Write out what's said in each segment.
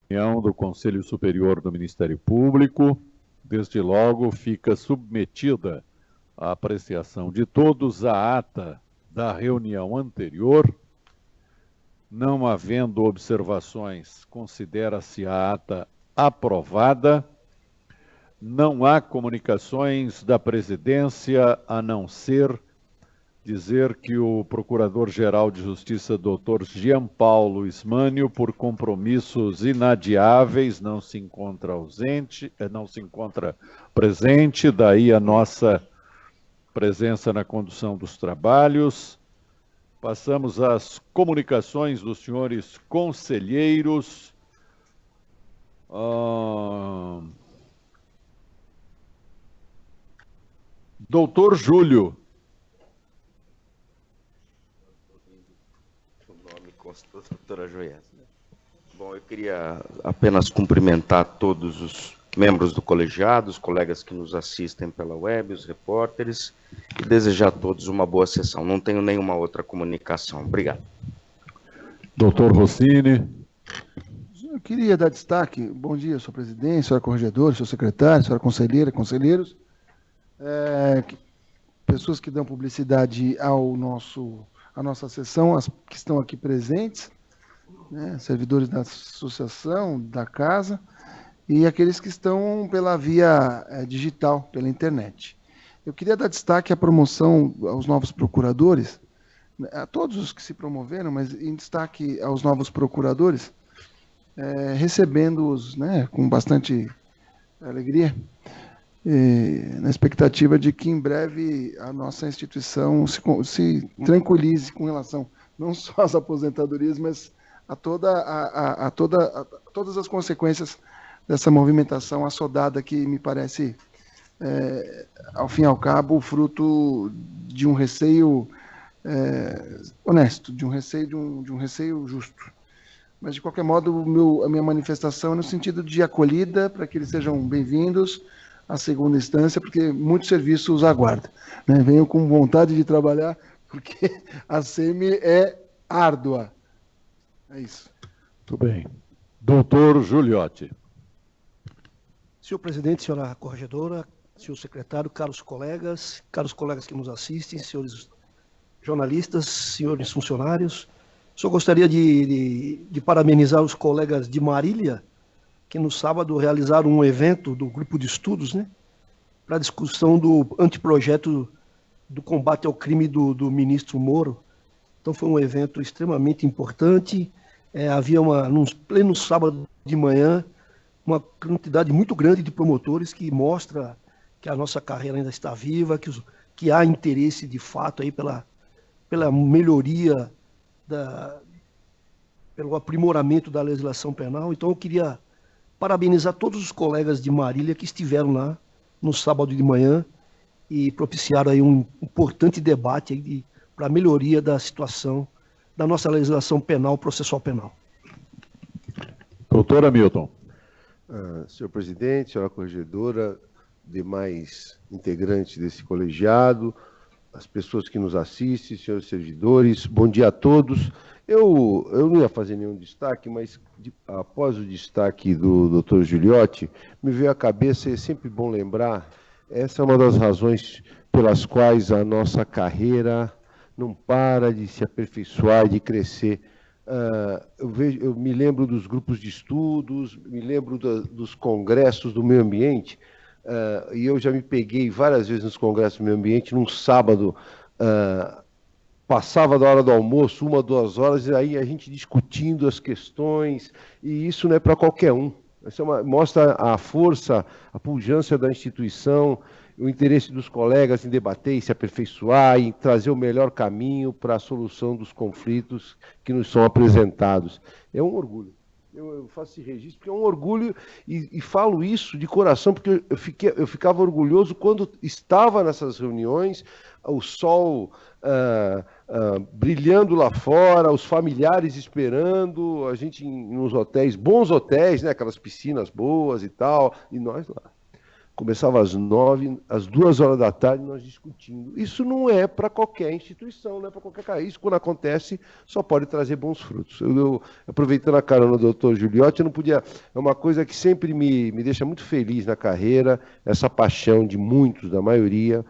Reunião do Conselho Superior do Ministério Público, desde logo fica submetida à apreciação de todos a ata da reunião anterior. Não havendo observações, considera-se a ata aprovada. Não há comunicações da presidência, a não ser dizer que o Procurador-Geral de Justiça, Dr. Jean Paulo Ismânio, por compromissos inadiáveis, não se encontra presente, daí a nossa presença na condução dos trabalhos. Passamos às comunicações dos senhores conselheiros. Doutor Júlio. Doutora Joias. Bom, eu queria apenas cumprimentar todos os membros do colegiado, os colegas que nos assistem pela web, os repórteres, e desejar a todos uma boa sessão. Não tenho nenhuma outra comunicação. Obrigado. Doutor Rossini. Eu queria dar destaque. Bom dia, senhor presidente, senhora corregedora, senhor secretário, senhora conselheira, conselheiros. Pessoas que dão publicidade à nossa sessão, as que estão aqui presentes, né, servidores da associação, da casa, e aqueles que estão pela via digital, pela internet. Eu queria dar destaque à promoção aos novos procuradores, a todos os que se promoveram, mas em destaque aos novos procuradores, recebendo-os, né, com bastante alegria, na expectativa de que em breve a nossa instituição se tranquilize com relação não só às aposentadorias, mas a todas as consequências dessa movimentação assodada que me parece, ao fim e ao cabo, fruto de um receio honesto, de um receio justo. Mas, de qualquer modo, a minha manifestação é no sentido de acolhida, para que eles sejam bem-vindos à segunda instância, porque muito serviço os aguarda, né? Venham com vontade de trabalhar, porque a SEMI é árdua. É isso. Muito bem. Doutor Giuliotti. Senhor presidente, senhora corregedora, senhor secretário, caros colegas que nos assistem, senhores jornalistas, senhores funcionários, só gostaria de parabenizar os colegas de Marília, que no sábado realizaram um evento do grupo de estudos, né, para a discussão do anteprojeto do combate ao crime do ministro Moro. Então foi um evento extremamente importante. Havia num pleno sábado de manhã uma quantidade muito grande de promotores, que mostra que a nossa carreira ainda está viva, que há interesse de fato aí pela melhoria, pelo aprimoramento da legislação penal. Então eu queria parabenizar todos os colegas de Marília que estiveram lá no sábado de manhã e propiciaram aí um importante debate para a melhoria da situação da nossa legislação penal, processual penal. Doutor Hamilton. Senhor presidente, senhora corregedora, demais integrantes desse colegiado, as pessoas que nos assistem, senhores servidores, bom dia a todos. Eu não ia fazer nenhum destaque, mas após o destaque do Dr. Giuliotti, me veio à cabeça, é sempre bom lembrar, essa é uma das razões pelas quais a nossa carreira não para de se aperfeiçoar, de crescer. Eu me lembro dos grupos de estudos, me lembro dos congressos do meio ambiente, e eu já me peguei várias vezes nos congressos do meio ambiente, num sábado, passava da hora do almoço, 1, 2 horas, e aí a gente discutindo as questões, e isso não é para qualquer um. Isso mostra a força, a pujança da instituição, o interesse dos colegas em debater e se aperfeiçoar, em trazer o melhor caminho para a solução dos conflitos que nos são apresentados. É um orgulho. Eu faço esse registro porque é um orgulho, e falo isso de coração, porque eu ficava orgulhoso quando estava nessas reuniões, o sol brilhando lá fora, os familiares esperando, a gente nos hotéis, bons hotéis, né, aquelas piscinas boas e tal, e nós lá. começava às 9, às 2 horas da tarde nós discutindo. Isso não é para qualquer instituição, não é para qualquer cara. Isso, quando acontece, só pode trazer bons frutos. Aproveitando a carona do doutor Giuliotti, eu não podia... É uma coisa que sempre me deixa muito feliz na carreira, essa paixão de muitos, da maioria,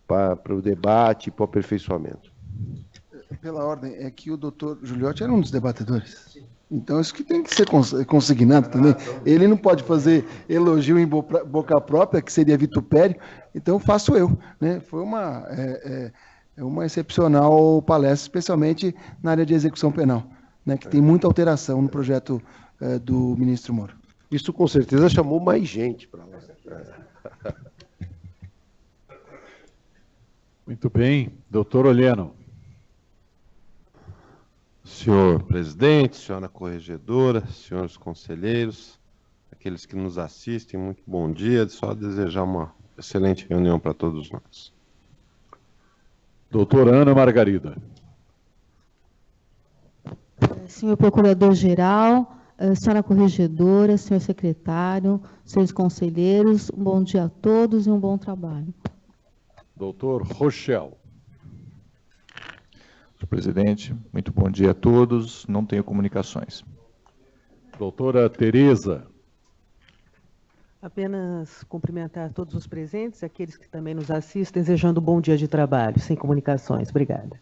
para o debate, para o aperfeiçoamento. Pela ordem, é que o doutor Giuliotti era um dos debatedores. Sim. Então, isso que tem que ser consignado também. Ele não pode fazer elogio em boca própria, que seria vitupério, então faço eu. Né? Foi uma excepcional palestra, especialmente na área de execução penal, né? Que tem muita alteração no projeto do ministro Moro. Isso, com certeza, chamou mais gente para lá. Muito bem. Doutor Oleno. Senhor presidente, senhora corregedora, senhores conselheiros, aqueles que nos assistem, muito bom dia. Só desejar uma excelente reunião para todos nós. Doutora Ana Margarida. Senhor Procurador-Geral, senhora corregedora, senhor secretário, senhores conselheiros, um bom dia a todos e um bom trabalho. Doutor Rochel. Senhor presidente, muito bom dia a todos. Não tenho comunicações. Doutora Tereza. Apenas cumprimentar todos os presentes, aqueles que também nos assistem, desejando um bom dia de trabalho, sem comunicações. Obrigada.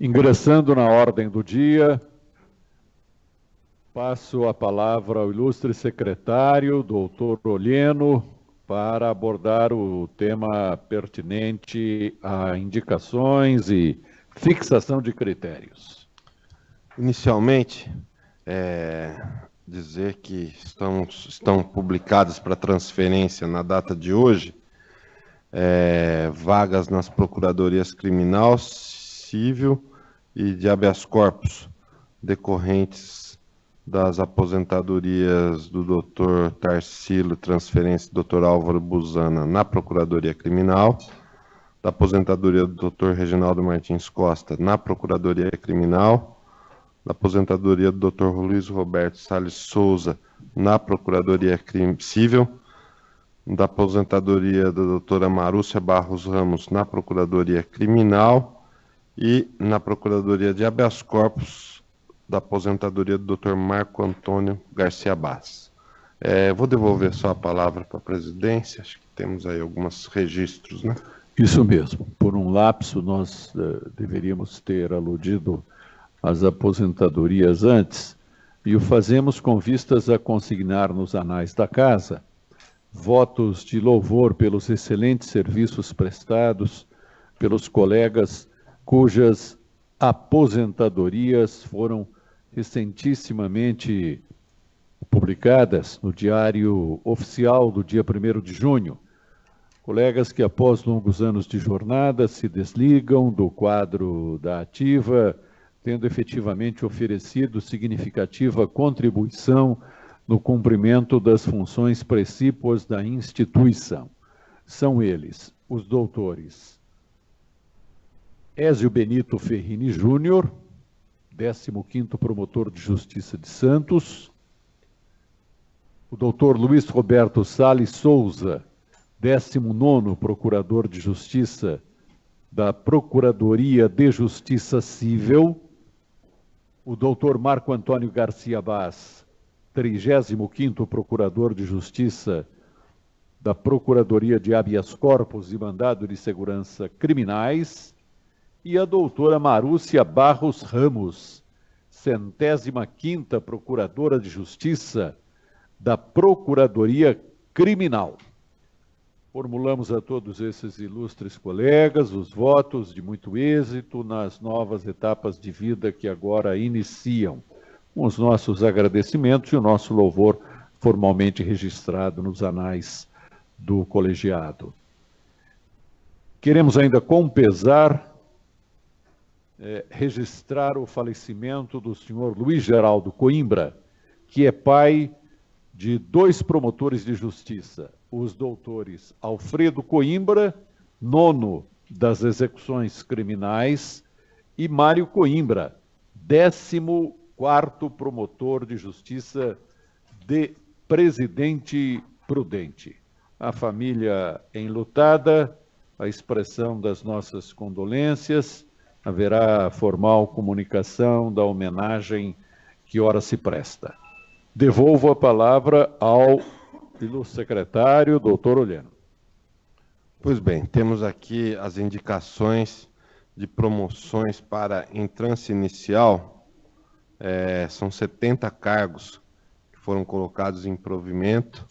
Ingressando na ordem do dia, passo a palavra ao ilustre secretário, doutor Oleno, para abordar o tema pertinente a indicações e fixação de critérios. Inicialmente, dizer que estão publicadas para transferência na data de hoje vagas nas procuradorias criminal, civil e de habeas corpus decorrentes das aposentadorias do Dr. Tarsilo, transferência do Dr. Álvaro Buzana na Procuradoria Criminal, da aposentadoria do Dr. Reginaldo Martins Costa na Procuradoria Criminal, da aposentadoria do Dr. Luiz Roberto Salles Souza na Procuradoria Civil, da aposentadoria da doutora Marúcia Barros Ramos na Procuradoria Criminal e na Procuradoria de Habeas Corpus da aposentadoria do Dr. Marco Antônio Garcia Bass. Vou devolver só a palavra para a presidência, acho que temos aí alguns registros, né? Isso mesmo. Por um lapso, nós deveríamos ter aludido às aposentadorias antes, e o fazemos com vistas a consignar nos anais da Casa votos de louvor pelos excelentes serviços prestados pelos colegas cujas aposentadorias foram recentissimamente publicadas no Diário Oficial do dia 1º de junho. Colegas que, após longos anos de jornada, se desligam do quadro da ativa, tendo efetivamente oferecido significativa contribuição no cumprimento das funções precípuas da instituição. São eles os doutores Ézio Benito Ferrini Júnior, 15º Promotor de Justiça de Santos, o doutor Luiz Roberto Salles Souza, 19º Procurador de Justiça da Procuradoria de Justiça Civil, o doutor Marco Antônio Garcia Bass, 35º Procurador de Justiça da Procuradoria de Habeas Corpus e Mandado de Segurança Criminais, e a doutora Marúcia Barros Ramos, 105ª Procuradora de Justiça da Procuradoria Criminal. Formulamos a todos esses ilustres colegas os votos de muito êxito nas novas etapas de vida que agora iniciam, com os nossos agradecimentos e o nosso louvor formalmente registrado nos anais do colegiado. Queremos ainda com pesar registrar o falecimento do senhor Luiz Geraldo Coimbra, que é pai de 2 promotores de justiça, os doutores Alfredo Coimbra, 9º das execuções criminais, e Mário Coimbra, 14º promotor de justiça de Presidente Prudente. A família enlutada, a expressão das nossas condolências, haverá formal comunicação da homenagem que ora se presta. Devolvo a palavra ao ilustre secretário, doutor Olheno. Pois bem, temos aqui as indicações de promoções para entrância inicial. São 70 cargos que foram colocados em provimento,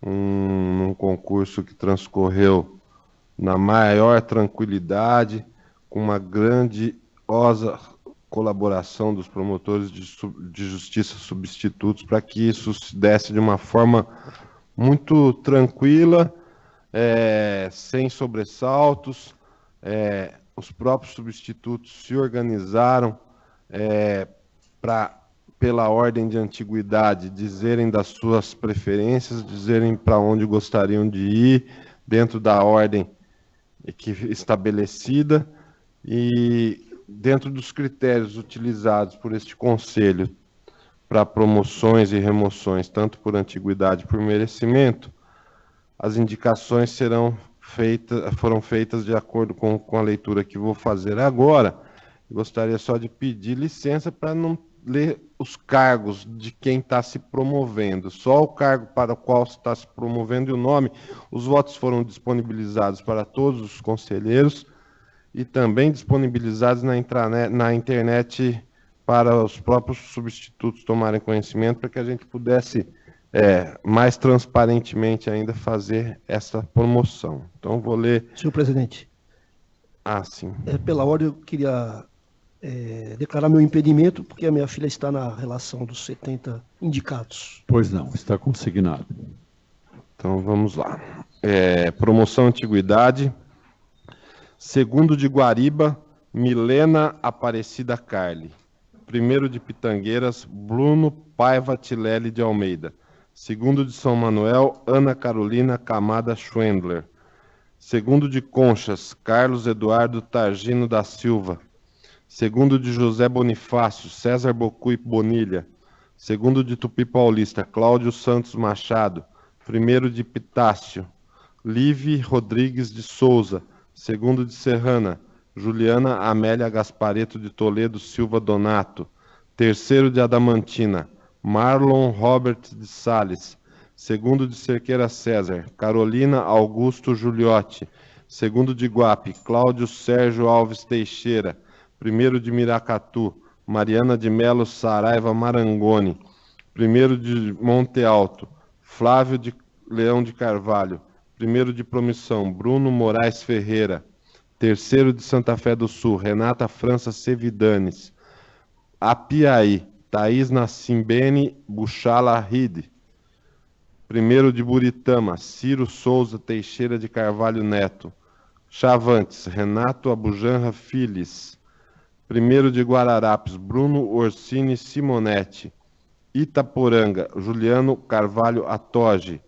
num concurso que transcorreu na maior tranquilidade, com uma grandiosa colaboração dos promotores de justiça substitutos, para que isso se desse de uma forma muito tranquila, sem sobressaltos. Os próprios substitutos se organizaram para, pela ordem de antiguidade, dizerem das suas preferências, dizerem para onde gostariam de ir, dentro da ordem estabelecida, e dentro dos critérios utilizados por este Conselho para promoções e remoções, tanto por antiguidade como por merecimento, as indicações foram feitas de acordo com a leitura que vou fazer agora. Gostaria só de pedir licença para não ler os cargos de quem está se promovendo, só o cargo para o qual está se promovendo e o nome. Os votos foram disponibilizados para todos os conselheiros e também disponibilizados na internet para os próprios substitutos tomarem conhecimento, para que a gente pudesse mais transparentemente ainda fazer essa promoção. Então, vou ler... Senhor presidente. Sim. Pela ordem, eu queria declarar meu impedimento, porque a minha filha está na relação dos 70 indicados. Pois não, está consignado. Então, vamos lá. Promoção Antiguidade. Segundo de Guariba, Milena Aparecida Carli. Primeiro de Pitangueiras, Bruno Paiva Tilelli de Almeida. Segundo de São Manuel, Ana Carolina Camada Schwendler. Segundo de Conchas, Carlos Eduardo Targino da Silva. Segundo de José Bonifácio, César Bocui Bonilha. Segundo de Tupi Paulista, Cláudio Santos Machado. Primeiro de Pitácio, Live Rodrigues de Souza. Segundo de Serrana, Juliana Amélia Gaspareto de Toledo Silva Donato. Terceiro de Adamantina, Marlon Robert de Sales. Segundo de Cerqueira César, Carolina Augusto Giuliotti. Segundo de Guape, Cláudio Sérgio Alves Teixeira. Primeiro de Miracatu, Mariana de Melo Saraiva Marangoni. Primeiro de Monte Alto, Flávio de Leão de Carvalho. Primeiro de Promissão, Bruno Moraes Ferreira. Terceiro de Santa Fé do Sul, Renata França Sevidanes. Apiaí, Thaís Nassimbene Buchala Ride. Primeiro de Buritama, Ciro Souza Teixeira de Carvalho Neto. Chavantes, Renato Abujanra Files. Primeiro de Guararapes, Bruno Orsini Simonetti. Itaporanga, Juliano Carvalho Atoge.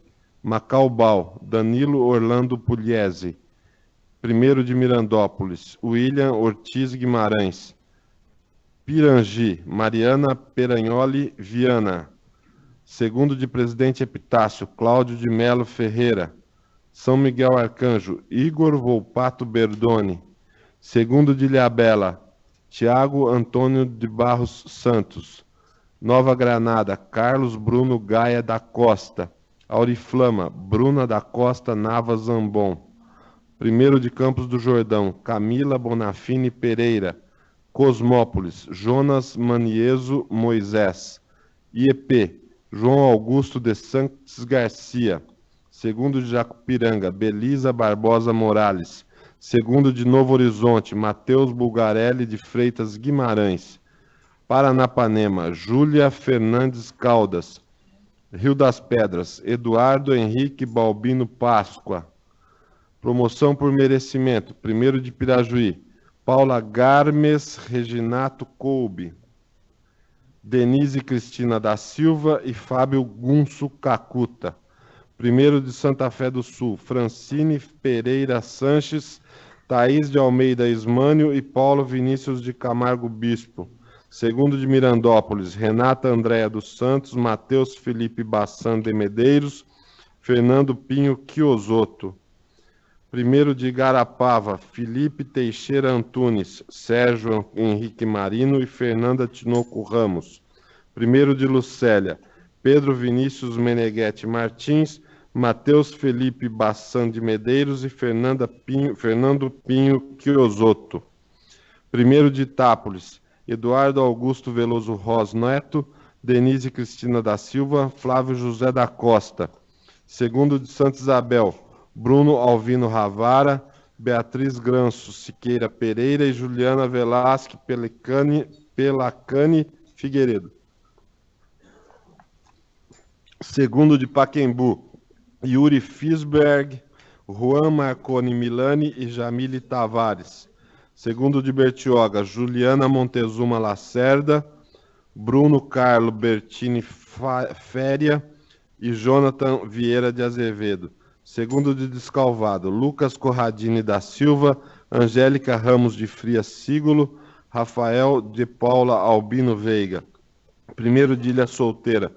Macaubal, Danilo Orlando Pugliese. Primeiro de Mirandópolis, William Ortiz Guimarães. Pirangi, Mariana Peragnoli Viana. Segundo de Presidente Epitácio, Cláudio de Melo Ferreira. São Miguel Arcanjo, Igor Volpato Berdoni. Segundo de Ilhabela, Tiago Antônio de Barros Santos. Nova Granada, Carlos Bruno Gaia da Costa. Auriflama, Bruna da Costa Nava Zambon. Primeiro de Campos do Jordão, Camila Bonafini Pereira. Cosmópolis, Jonas Manieso Moisés. IEP, João Augusto de Santos Garcia. Segundo de Jacupiranga, Belisa Barbosa Morales. Segundo de Novo Horizonte, Matheus Bulgarelli de Freitas Guimarães. Paranapanema, Júlia Fernandes Caldas. Rio das Pedras, Eduardo Henrique Balbino Páscoa. Promoção por merecimento, primeiro de Pirajuí, Paula Garmes Reginato Coube. Denise Cristina da Silva e Fábio Gunso Cacuta. Primeiro de Santa Fé do Sul, Francine Pereira Sanches, Thaís de Almeida Ismânio e Paulo Vinícius de Camargo Bispo. Segundo de Mirandópolis, Renata Andréa dos Santos, Matheus Felipe Bassan de Medeiros, Fernando Pinho Chiosoto. Primeiro de Igarapava, Felipe Teixeira Antunes, Sérgio Henrique Marino e Fernanda Tinoco Ramos. Primeiro de Lucélia, Pedro Vinícius Meneghetti Martins, Matheus Felipe Bassan de Medeiros e Fernando Pinho Chiosoto. Primeiro de Itápolis, Eduardo Augusto Veloso Ros Neto, Denise Cristina da Silva, Flávio José da Costa. Segundo de Santa Isabel, Bruno Alvino Ravara, Beatriz Granço Siqueira Pereira e Juliana Velasque Pelacani Figueiredo. Segundo de Paquembu, Yuri Fisberg, Juan Marconi Milani e Jamile Tavares. Segundo de Bertioga, Juliana Montezuma Lacerda, Bruno Carlo Bertini Féria e Jonathan Vieira de Azevedo. Segundo de Descalvado, Lucas Corradini da Silva, Angélica Ramos de Frias Sígulo, Rafael de Paula Albino Veiga. Primeiro de Ilha Solteira,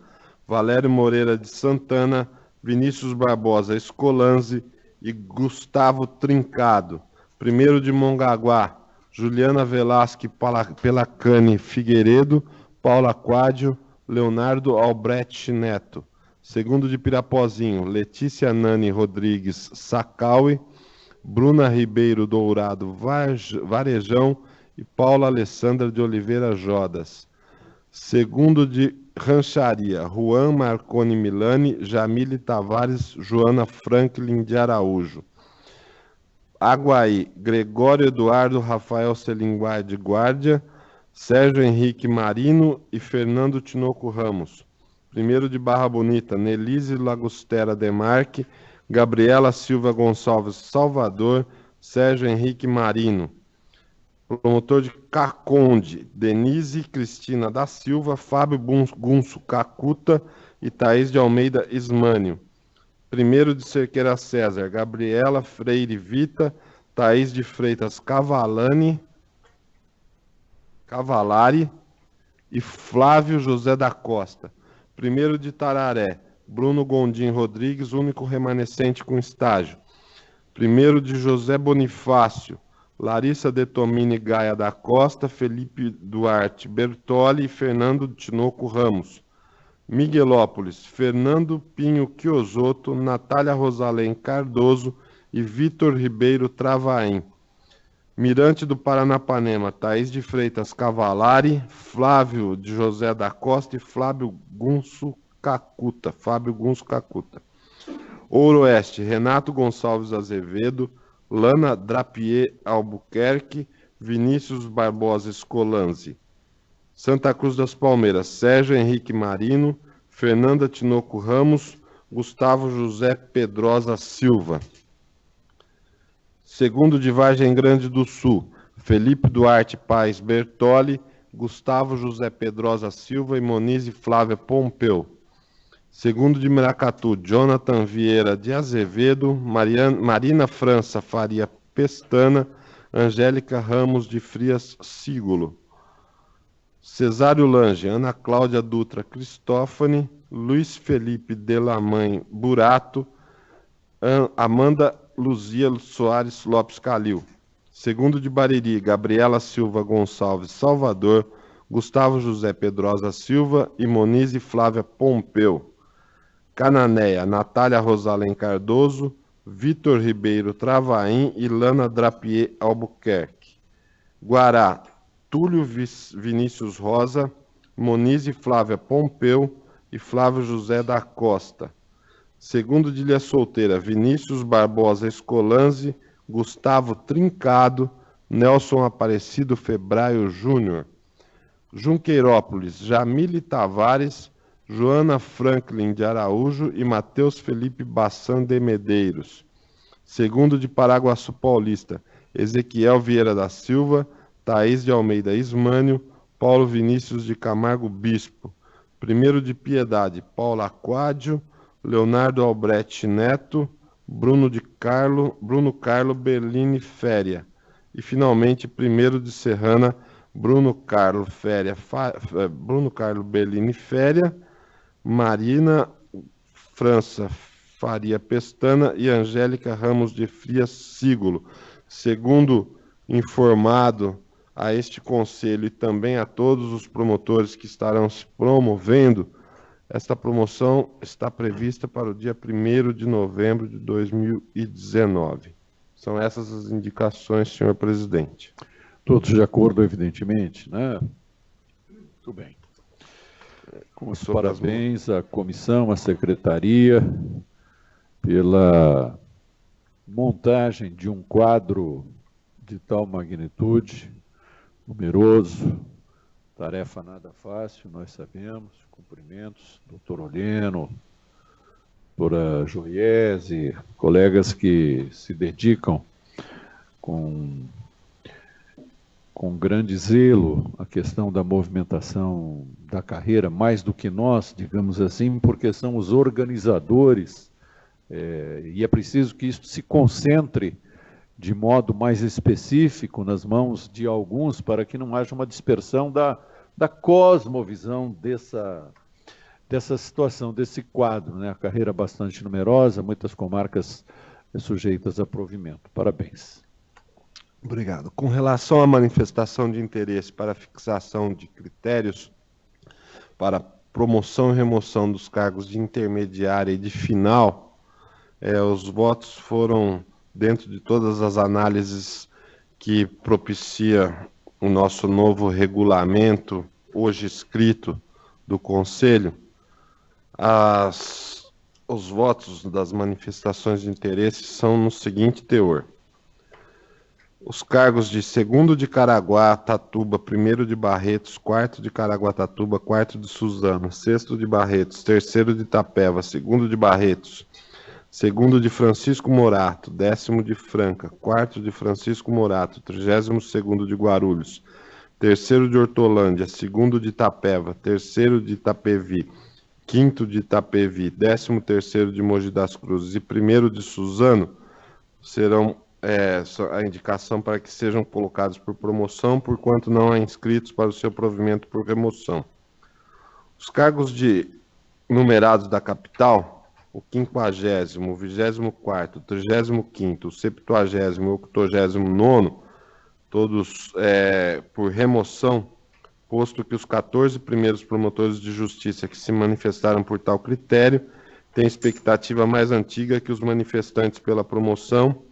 Valério Moreira de Santana, Vinícius Barbosa Escolanzi e Gustavo Trincado. Primeiro de Mongaguá, Juliana Velasque Pelacani Figueiredo, Paula Quádio, Leonardo Albrecht Neto. Segundo de Pirapozinho, Letícia Nani Rodrigues Sacaui, Bruna Ribeiro Dourado Varejão e Paula Alessandra de Oliveira Jodas. Segundo de Rancharia, Juan Marconi Milani, Jamile Tavares, Joana Franklin de Araújo. Aguaí, Gregório Eduardo Rafael Selinguar de Guardia, Sérgio Henrique Marino e Fernando Tinoco Ramos. Primeiro de Barra Bonita, Nelise Lagostera Demarque, Gabriela Silva Gonçalves Salvador, Sérgio Henrique Marino. Promotor de Caconde, Denise Cristina da Silva, Fábio Gunço Cacuta e Thaís de Almeida Ismânio. Primeiro de Cerqueira César, Gabriela Freire Vita, Thaís de Freitas Cavalari e Flávio José da Costa. Primeiro de Tararé, Bruno Gondim Rodrigues, único remanescente com estágio. Primeiro de José Bonifácio, Larissa Detomini Gaia da Costa, Felipe Duarte Bertoli e Fernando Tinoco Ramos. Miguelópolis, Fernando Pinho Chiosoto, Natália Rosalém Cardoso e Vitor Ribeiro Travaim. Mirante do Paranapanema, Thaís de Freitas Cavalari, Flávio de José da Costa e Fábio Gunço Cacuta. Ouro-Oeste, Renato Gonçalves Azevedo, Lana Drapier Albuquerque, Vinícius Barbosa Escolanzi. Santa Cruz das Palmeiras, Sérgio Henrique Marino, Fernanda Tinoco Ramos, Gustavo José Pedrosa Silva. Segundo de Vargem Grande do Sul, Felipe Duarte Paes Bertoli, Gustavo José Pedrosa Silva e Monize Flávia Pompeu. Segundo de Miracatu, Jonathan Vieira de Azevedo, Marina França Faria Pestana, Angélica Ramos de Frias Sígulo. Cesário Lange, Ana Cláudia Dutra Cristófani, Luiz Felipe Delaman Burato, Amanda Luzia Soares Lopes Calil. Segundo de Bariri, Gabriela Silva Gonçalves Salvador, Gustavo José Pedrosa Silva e Monize Flávia Pompeu. Cananéia, Natália Rosalém Cardoso, Vitor Ribeiro Travaim e Lana Drapier Albuquerque. Guará, Túlio Vinícius Rosa, Monize Flávia Pompeu e Flávio José da Costa. Segundo de Ilha Solteira, Vinícius Barbosa Escolanzi, Gustavo Trincado, Nelson Aparecido Febraio Júnior. Junqueirópolis, Jamile Tavares, Joana Franklin de Araújo e Matheus Felipe Bassan de Medeiros. Segundo de Paraguaçu Paulista, Ezequiel Vieira da Silva, Thaís de Almeida Ismânio, Paulo Vinícius de Camargo Bispo. Primeiro de Piedade, Paula Quádio, Leonardo Albrecht Neto, Bruno Carlo Berlini Féria. E finalmente, primeiro de Serrana, Bruno Carlos Bellini Féria, Marina França Faria Pestana e Angélica Ramos de Frias Sígulo. Segundo informado a este Conselho e também a todos os promotores que estarão se promovendo, esta promoção está prevista para o dia 1º de novembro de 2019. São essas as indicações, senhor presidente. Todos de acordo, evidentemente, né? Muito bem. Com os parabéns à comissão, à secretaria, pela montagem de um quadro de tal magnitude, numeroso, tarefa nada fácil, nós sabemos. Cumprimentos, doutor Oleno, doutora Joiese, colegas que se dedicam com grande zelo à questão da movimentação da carreira, mais do que nós, digamos assim, porque são os organizadores, e é preciso que isso se concentre de modo mais específico nas mãos de alguns, para que não haja uma dispersão da cosmovisão dessa situação, desse quadro, né? A carreira bastante numerosa, muitas comarcas sujeitas a provimento. Parabéns. Obrigado. Com relação à manifestação de interesse para fixação de critérios para promoção e remoção dos cargos de intermediária e de final, os votos foram dentro de todas as análises que propicia o nosso novo regulamento, hoje escrito, do Conselho. Os votos das manifestações de interesse são no seguinte teor: os cargos de 2º de Caraguatatuba, 1º de Barretos, 4º de Caraguatatuba, 4º de Suzano, 6º de Barretos, 3º de Itapeva, 2º de Barretos, 2º de Francisco Morato, 10º de Franca, 4º de Francisco Morato, 32º de Guarulhos, 3º de Hortolândia, 2º de Itapeva, 3º de Itapevi, 5º de Itapevi, 13º de Mogi das Cruzes e 1º de Suzano serão a indicação para que sejam colocados por promoção, porquanto não há inscritos para o seu provimento por remoção. Os cargos numerados da capital, o 50º, o 24º, o 35º, o 70º e o 89º, todos por remoção, posto que os 14 primeiros promotores de justiça que se manifestaram por tal critério têm expectativa mais antiga que os manifestantes pela promoção.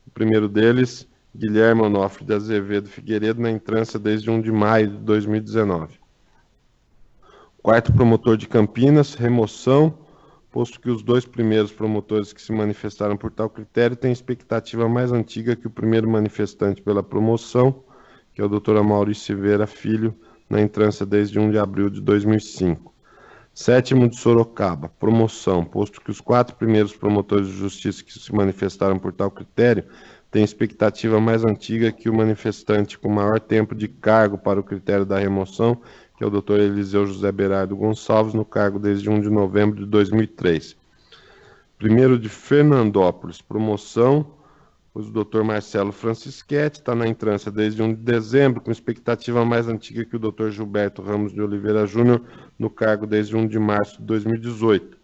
O primeiro deles, Guilherme Onofre de Azevedo Figueiredo, na entrância desde 1 de maio de 2019. O 4º promotor de Campinas, remoção, posto que os 2 primeiros promotores que se manifestaram por tal critério têm expectativa mais antiga que o primeiro manifestante pela promoção, que é o Dr. Maurício Silveira Filho, na entrância desde 1 de abril de 2005. 7º de Sorocaba, promoção, posto que os 4 primeiros promotores de justiça que se manifestaram por tal critério têm expectativa mais antiga que o manifestante com maior tempo de cargo para o critério da remoção, que é o Dr. Eliseu José Berardo Gonçalves, no cargo desde 1 de novembro de 2003. 1º de Fernandópolis, promoção, pois o Dr. Marcelo Francischetti está na entrância desde 1 de dezembro, com expectativa mais antiga que o Dr. Gilberto Ramos de Oliveira Júnior, no cargo desde 1 de março de 2018.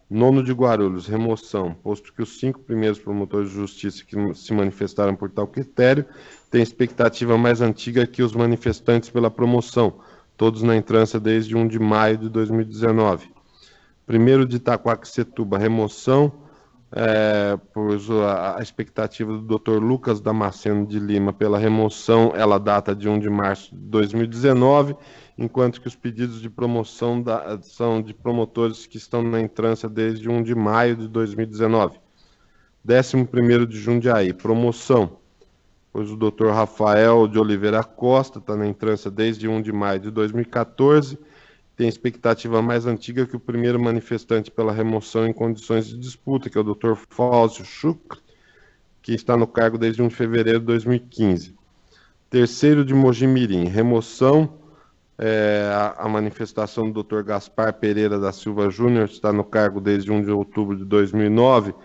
9º de Guarulhos, remoção, posto que os 5 primeiros promotores de justiça que se manifestaram por tal critério têm expectativa mais antiga que os manifestantes pela promoção, todos na entrância desde 1 de maio de 2019. 1º de Itaquaquecetuba, remoção, pois a expectativa do Dr. Lucas Damasceno de Lima pela remoção, ela data de 1 de março de 2019, enquanto que os pedidos de promoção são de promotores que estão na entrância desde 1 de maio de 2019. 11º de Jundiaí, promoção, pois o Dr. Rafael de Oliveira Costa está na entrância desde 1 de maio de 2014, tem expectativa mais antiga que o primeiro manifestante pela remoção em condições de disputa, que é o Dr. Fáusio Chucre, que está no cargo desde 1 de fevereiro de 2015. 3º de Mojimirim, remoção, a manifestação do Dr. Gaspar Pereira da Silva Júnior, está no cargo desde 1 de outubro de 2009,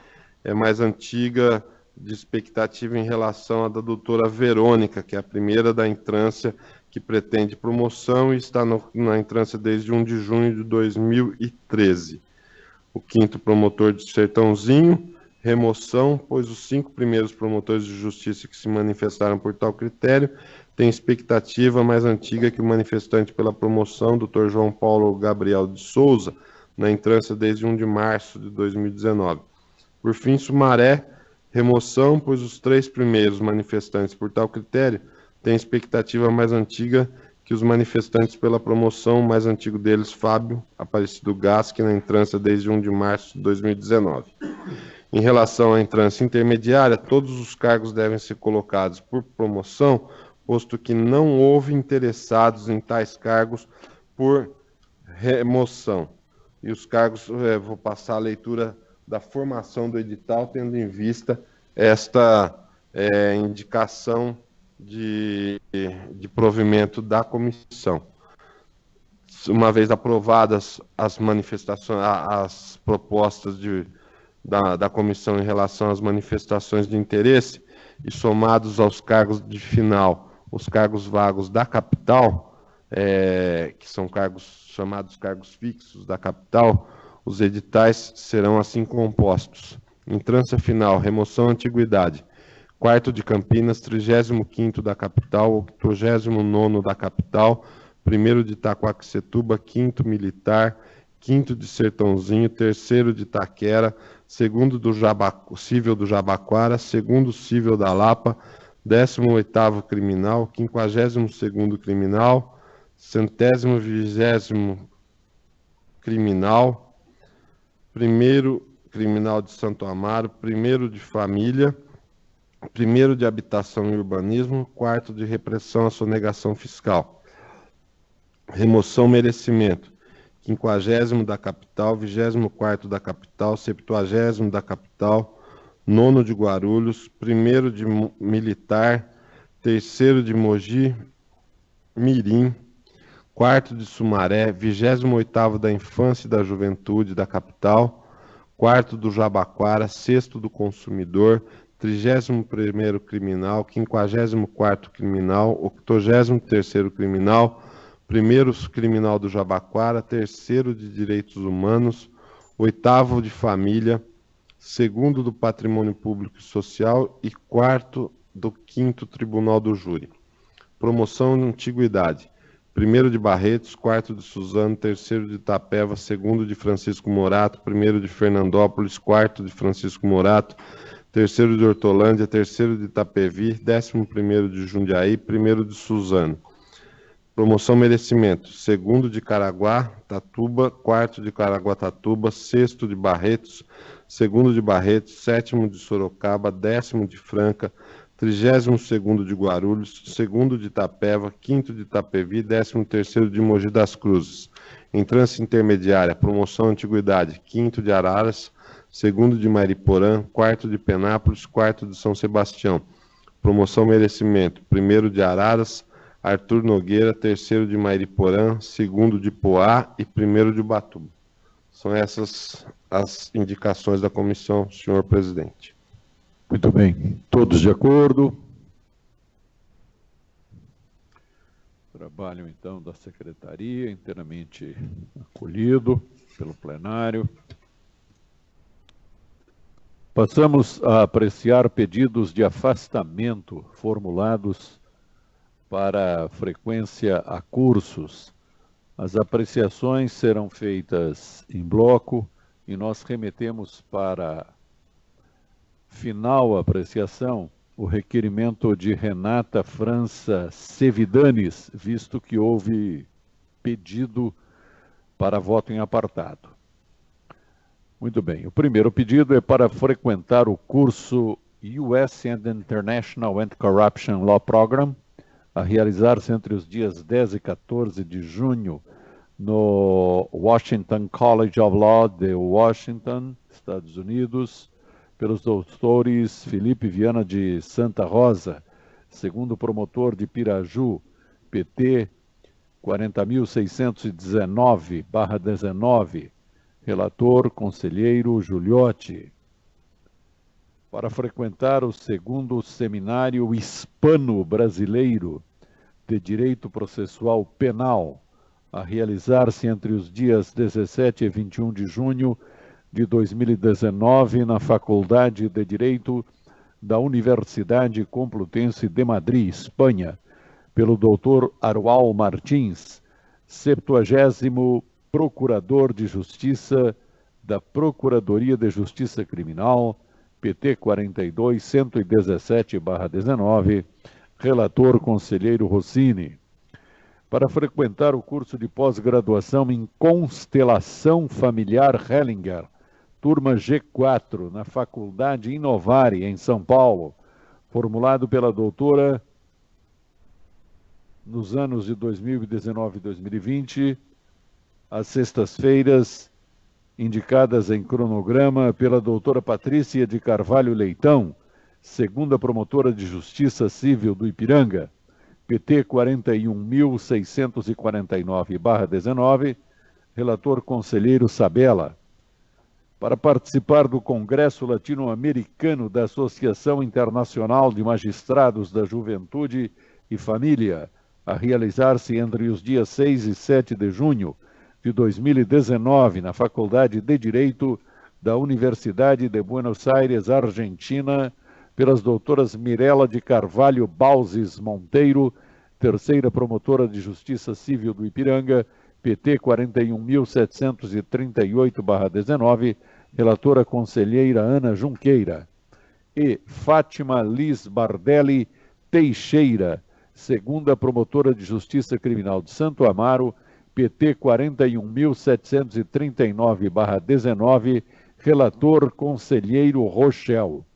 é mais antiga de expectativa em relação à da doutora Verônica, que é a primeira da entrância que pretende promoção e está na entrância desde 1 de junho de 2013. O 5º promotor de Sertãozinho, remoção, pois os 5 primeiros promotores de justiça que se manifestaram por tal critério têm expectativa mais antiga que o manifestante pela promoção, Dr. João Paulo Gabriel de Souza, na entrância desde 1 de março de 2019. Por fim, Sumaré, remoção, pois os 3 primeiros manifestantes por tal critério têm expectativa mais antiga que os manifestantes pela promoção, o mais antigo deles, Fábio Aparecido Gasque, na entrância desde 1 de março de 2019. Em relação à entrância intermediária, todos os cargos devem ser colocados por promoção, posto que não houve interessados em tais cargos por remoção. E os cargos, vou passar a leitura da formação do edital, tendo em vista esta indicação de provimento da comissão. Uma vez aprovadas as manifestações, as propostas da comissão em relação às manifestações de interesse e somados aos cargos de final, os cargos vagos da capital, que são chamados cargos fixos da capital, os editais serão assim compostos. Entrância final, remoção antiguidade, 4º de Campinas, 35º da capital, 89º da capital, 1º de Itaquaquecetuba, 5º militar, 5º de Sertãozinho, 3º de Itaquera, 2º do cível do Jabaquara, 2º cível da Lapa, 18º criminal, 52º criminal, 120º criminal, 1º criminal de Santo Amaro, 1º de família, 1º de habitação e urbanismo, 4º de repressão à sonegação fiscal. Remoção merecimento, 50º da capital, 24º da capital, 70º da capital, 9º de Guarulhos, 1º de militar, 3º de Mogi Mirim, 4º de Sumaré, 28º da infância e da juventude da capital, 4º do Jabaquara, 6º do consumidor, 31º criminal, 54º criminal, 83º criminal, 1º criminal do Jabaquara, 3º de direitos humanos, 8º de família, 2º do patrimônio público e social e 4º do 5º tribunal do júri. Promoção de antiguidade, 1º de Barretos, 4º de Suzano, 3º de Itapeva, 2º de Francisco Morato, 1º de Fernandópolis, 4º de Francisco Morato, 3º de Hortolândia, 3º de Itapevi, 11º de Jundiaí, 1º de Suzano. Promoção merecimento, 2º de Caraguá-Tatuba, 4º de Caraguá-Tatuba, 6º de Barretos, 2º de Barretos, 7º de Sorocaba, 10º de Franca, 32º de Guarulhos, 2º de Itapeva, 5º de Itapevi, 13º de Mogi das Cruzes. Entrância intermediária, promoção antiguidade, 5º de Araras, 2º de Mariporã, 4º de Penápolis, 4º de São Sebastião. Promoção merecimento, 1º de Araras, Arthur Nogueira, 3º de Mariporã, 2º de Poá e 1º de Ubatuba. São essas as indicações da comissão, senhor presidente. Muito bem. Todos de acordo? Trabalho, então, da secretaria, inteiramente acolhido pelo plenário. Passamos a apreciar pedidos de afastamento formulados para frequência a cursos. As apreciações serão feitas em bloco e nós remetemos para final apreciação o requerimento de Renata França Sevidanes, visto que houve pedido para voto em apartado. Muito bem, o primeiro pedido é para frequentar o curso US and International Anti-Corruption Law Program, a realizar-se entre os dias 10 e 14 de junho no Washington College of Law de Washington, Estados Unidos, pelos doutores Felipe Viana de Santa Rosa, segundo promotor de Piraju, PT 40.619/19, relator conselheiro Giuliotti, para frequentar o segundo seminário hispano-brasileiro de Direito Processual Penal, a realizar-se entre os dias 17 e 21 de junho de 2019 na Faculdade de Direito da Universidade Complutense de Madrid, Espanha, pelo Dr. Arwal Martins, 70º Procurador de Justiça da Procuradoria de Justiça Criminal, PT 42.117/19, relator conselheiro Rossini. Para frequentar o curso de pós-graduação em Constelação Familiar Hellinger, turma G4, na Faculdade Inovari, em São Paulo, formulado pela doutora nos anos de 2019 e 2020, às sextas-feiras, indicadas em cronograma pela doutora Patrícia de Carvalho Leitão, segunda promotora de Justiça Civil do Ipiranga, PT 41.649/19, relator conselheiro Sabella. Para participar do Congresso Latino-Americano da Associação Internacional de Magistrados da Juventude e Família, a realizar-se entre os dias 6 e 7 de junho de 2019, na Faculdade de Direito da Universidade de Buenos Aires, Argentina, pelas doutoras Mirela de Carvalho Balzes Monteiro, terceira promotora de Justiça Civil do Ipiranga, PT 41.738/19, relatora conselheira Ana Junqueira, e Fátima Liz Bardelli Teixeira, segunda promotora de Justiça Criminal de Santo Amaro, PT 41.739/19, relator conselheiro Rochel.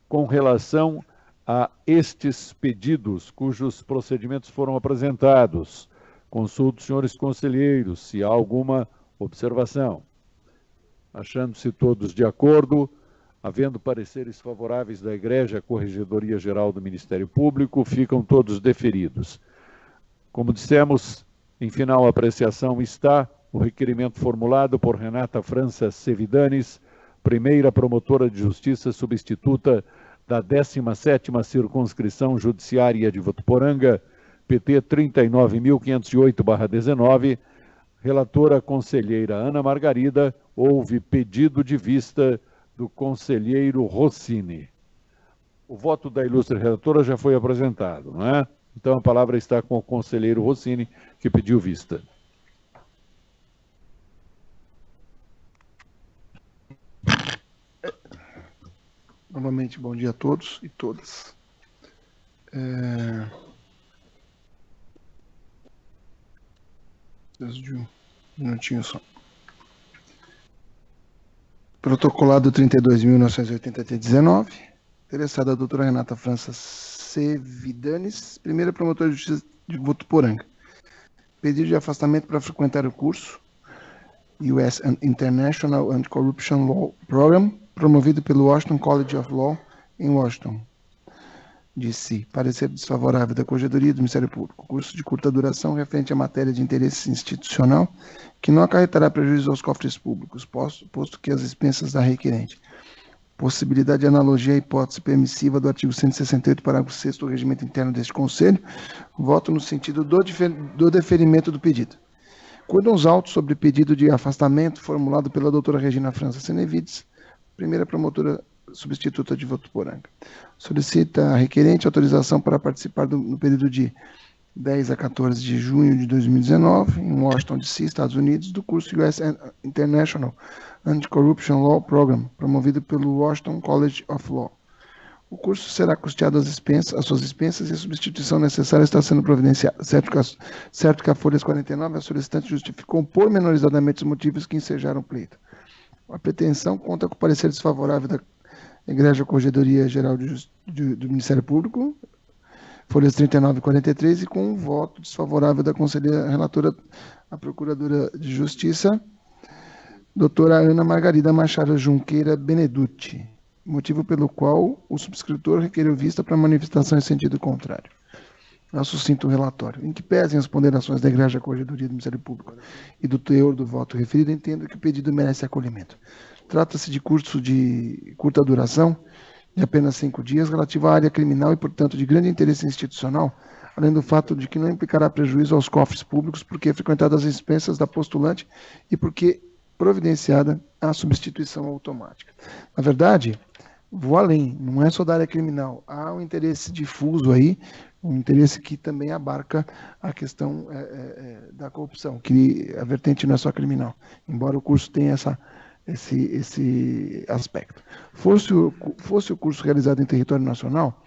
Com relação a estes pedidos, cujos procedimentos foram apresentados, consulto os senhores conselheiros se há alguma observação. Achando-se todos de acordo, havendo pareceres favoráveis da Egrégia Corregedoria Geral do Ministério Público, ficam todos deferidos. Como dissemos, em final apreciação está o requerimento formulado por Renata França Sevidanes, primeira promotora de justiça substituta da 17ª Circunscrição Judiciária de Votuporanga, PT 39.508/19, relatora conselheira Ana Margarida, houve pedido de vista do conselheiro Rossini. O voto da ilustre relatora já foi apresentado, não é? Então a palavra está com o conselheiro Rossini, que pediu vista. Novamente, bom dia a todos e todas. Desde um minutinho só. Protocolado 32.980-19, interessada a doutora Renata França Sevidanes, primeira promotora de justiça de Votuporanga. Pedido de afastamento para frequentar o curso US International Anti-Corruption Law Program, promovido pelo Washington College of Law, em Washington, D.C. Parecer desfavorável da Corregedoria do Ministério Público. Curso de curta duração referente à matéria de interesse institucional, que não acarretará prejuízo aos cofres públicos, posto que as expensas da requerente. Possibilidade de analogia à hipótese permissiva do artigo 168, parágrafo 6º do regimento interno deste Conselho. Voto no sentido do deferimento do pedido. Acórdãos autos sobre pedido de afastamento formulado pela doutora Regina França Senevides, primeira promotora substituta de Votuporanga. Solicita a requerente autorização para participar no período de 10 a 14 de junho de 2019, em Washington, D.C., Estados Unidos, do curso US International Anti-Corruption Law Program, promovido pelo Washington College of Law. O curso será custeado às suas expensas e a substituição necessária está sendo providenciada, certo que a folha 49, a solicitante justificou pormenorizadamente os motivos que ensejaram o pleito. A pretensão conta com o parecer desfavorável da Egrégia Corregedoria Geral do Ministério Público, folhas 39 e 43, e com o voto desfavorável da conselheira relatora, a Procuradora de Justiça, doutora Ana Margarida Machado Junqueira Benedutti, motivo pelo qual o subscritor requeriu vista para manifestação em sentido contrário. Ao sucinto relatório. Em que pesem as ponderações da Egrégia Corregedoria do Ministério Público e do teor do voto referido, entendo que o pedido merece acolhimento. Trata-se de curso de curta duração, de apenas 5 dias, relativo à área criminal e, portanto, de grande interesse institucional, além do fato de que não implicará prejuízo aos cofres públicos, porque é frequentada as expensas da postulante e porque providenciada a substituição automática. Na verdade, vou além, não é só da área criminal, há um interesse difuso aí, um interesse que também abarca a questão da corrupção, que a vertente não é só criminal, embora o curso tenha esse aspecto. Fosse o curso realizado em território nacional,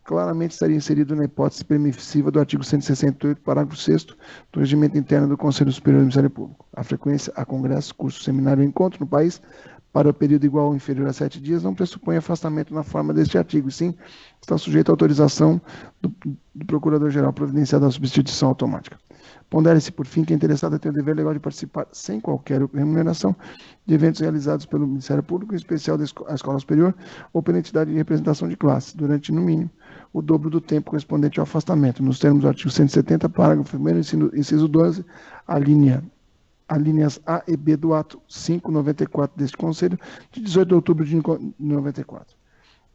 claramente estaria inserido na hipótese permissiva do artigo 168, parágrafo 6º do Regimento Interno do Conselho Superior do Ministério Público. A frequência a congresso, curso, seminário ou encontro no país para o período igual ou inferior a 7 dias não pressupõe afastamento na forma deste artigo, e sim está sujeito à autorização do Procurador-Geral providenciada a substituição automática. Pondere-se, por fim, que a interessada tem o dever legal de participar, sem qualquer remuneração, de eventos realizados pelo Ministério Público, em especial da Escola Superior, ou pela entidade de representação de classe, durante, no mínimo, o dobro do tempo correspondente ao afastamento, nos termos do artigo 170, parágrafo 1º, inciso 12, alíneas A e B do ato 594 deste Conselho, de 18 de outubro de 94.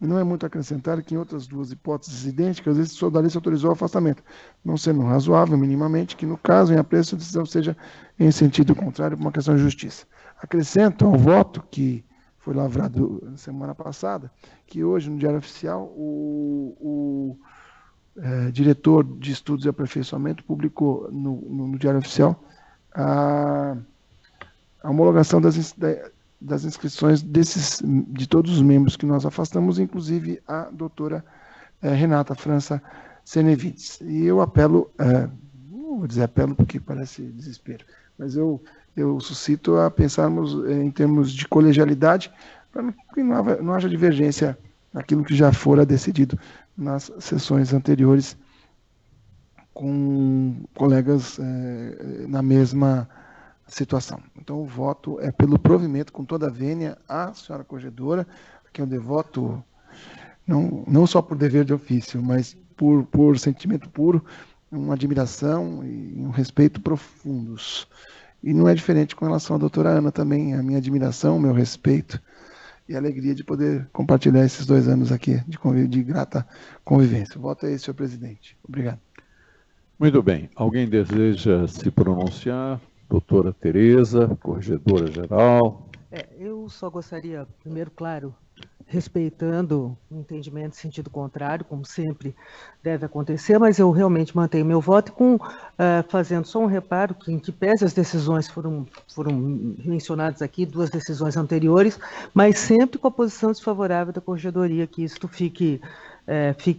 Não é muito acrescentar que em outras duas hipóteses idênticas, esse sodalista autorizou o afastamento, não sendo razoável, minimamente, que no caso, em apreço, a decisão seja em sentido contrário por uma questão de justiça. Acrescento ao voto que foi lavrado na semana passada, que hoje, no Diário Oficial, o diretor de Estudos e Aperfeiçoamento publicou no Diário Oficial a homologação das inscrições de todos os membros que nós afastamos, inclusive a doutora Renata França Senevides. E eu apelo, não vou dizer apelo porque parece desespero, mas eu suscito a pensarmos em termos de colegialidade, para que não haja divergência naquilo que já fora decidido nas sessões anteriores com colegas na mesma situação. Então, o voto é pelo provimento, com toda a vênia, à senhora corregedora, que eu devoto, não só por dever de ofício, mas por sentimento puro, uma admiração e um respeito profundos. E não é diferente com relação à doutora Ana também, a minha admiração, o meu respeito e a alegria de poder compartilhar esses 2 anos aqui de grata convivência. O voto é esse, senhor presidente. Obrigado. Muito bem. Alguém deseja se pronunciar? Doutora Tereza, corregedora-geral. Eu só gostaria, primeiro, claro, respeitando o entendimento em sentido contrário, como sempre deve acontecer, mas eu realmente mantenho meu voto fazendo só um reparo que, em que pese as decisões foram mencionadas aqui, 2 decisões anteriores, mas sempre com a posição desfavorável da corregedoria, que isto fique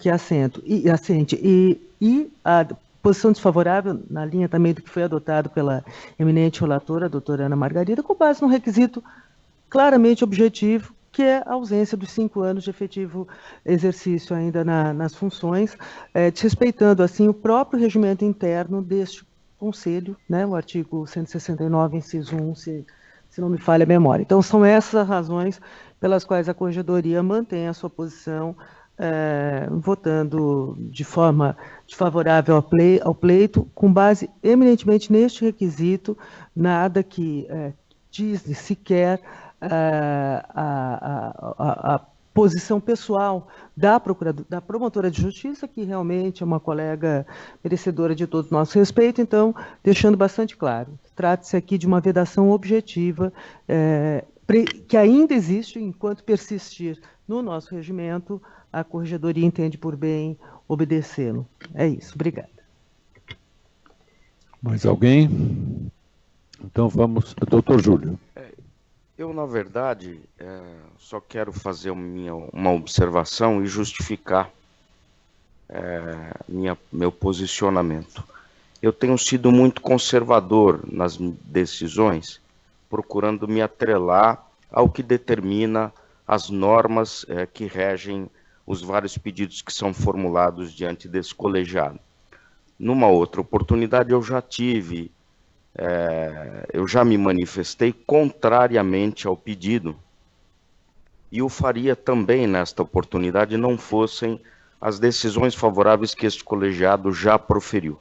assente. E a posição desfavorável, na linha também do que foi adotado pela eminente relatora, a doutora Ana Margarida, com base num requisito claramente objetivo, que é a ausência dos 5 anos de efetivo exercício ainda nas funções, desrespeitando, assim, o próprio regimento interno deste Conselho, né, o artigo 169, inciso 1, se não me falha a memória. Então, são essas as razões pelas quais a corregedoria mantém a sua posição, votando de forma desfavorável ao pleito, com base eminentemente neste requisito, nada que diz sequer a posição pessoal da promotora de justiça, que realmente é uma colega merecedora de todo o nosso respeito. Então, deixando bastante claro, trata-se aqui de uma vedação objetiva, que ainda existe, enquanto persistir no nosso regimento, a corregedoria entende por bem obedecê-lo. É isso. Obrigada. Mais alguém? Então vamos, doutor Júlio. Eu, na verdade, só quero fazer uma observação e justificar meu posicionamento. Eu tenho sido muito conservador nas decisões, procurando me atrelar ao que determina as normas que regem os vários pedidos que são formulados diante desse colegiado. Numa outra oportunidade, eu já me manifestei contrariamente ao pedido, e o faria também nesta oportunidade, não fossem as decisões favoráveis que este colegiado já proferiu.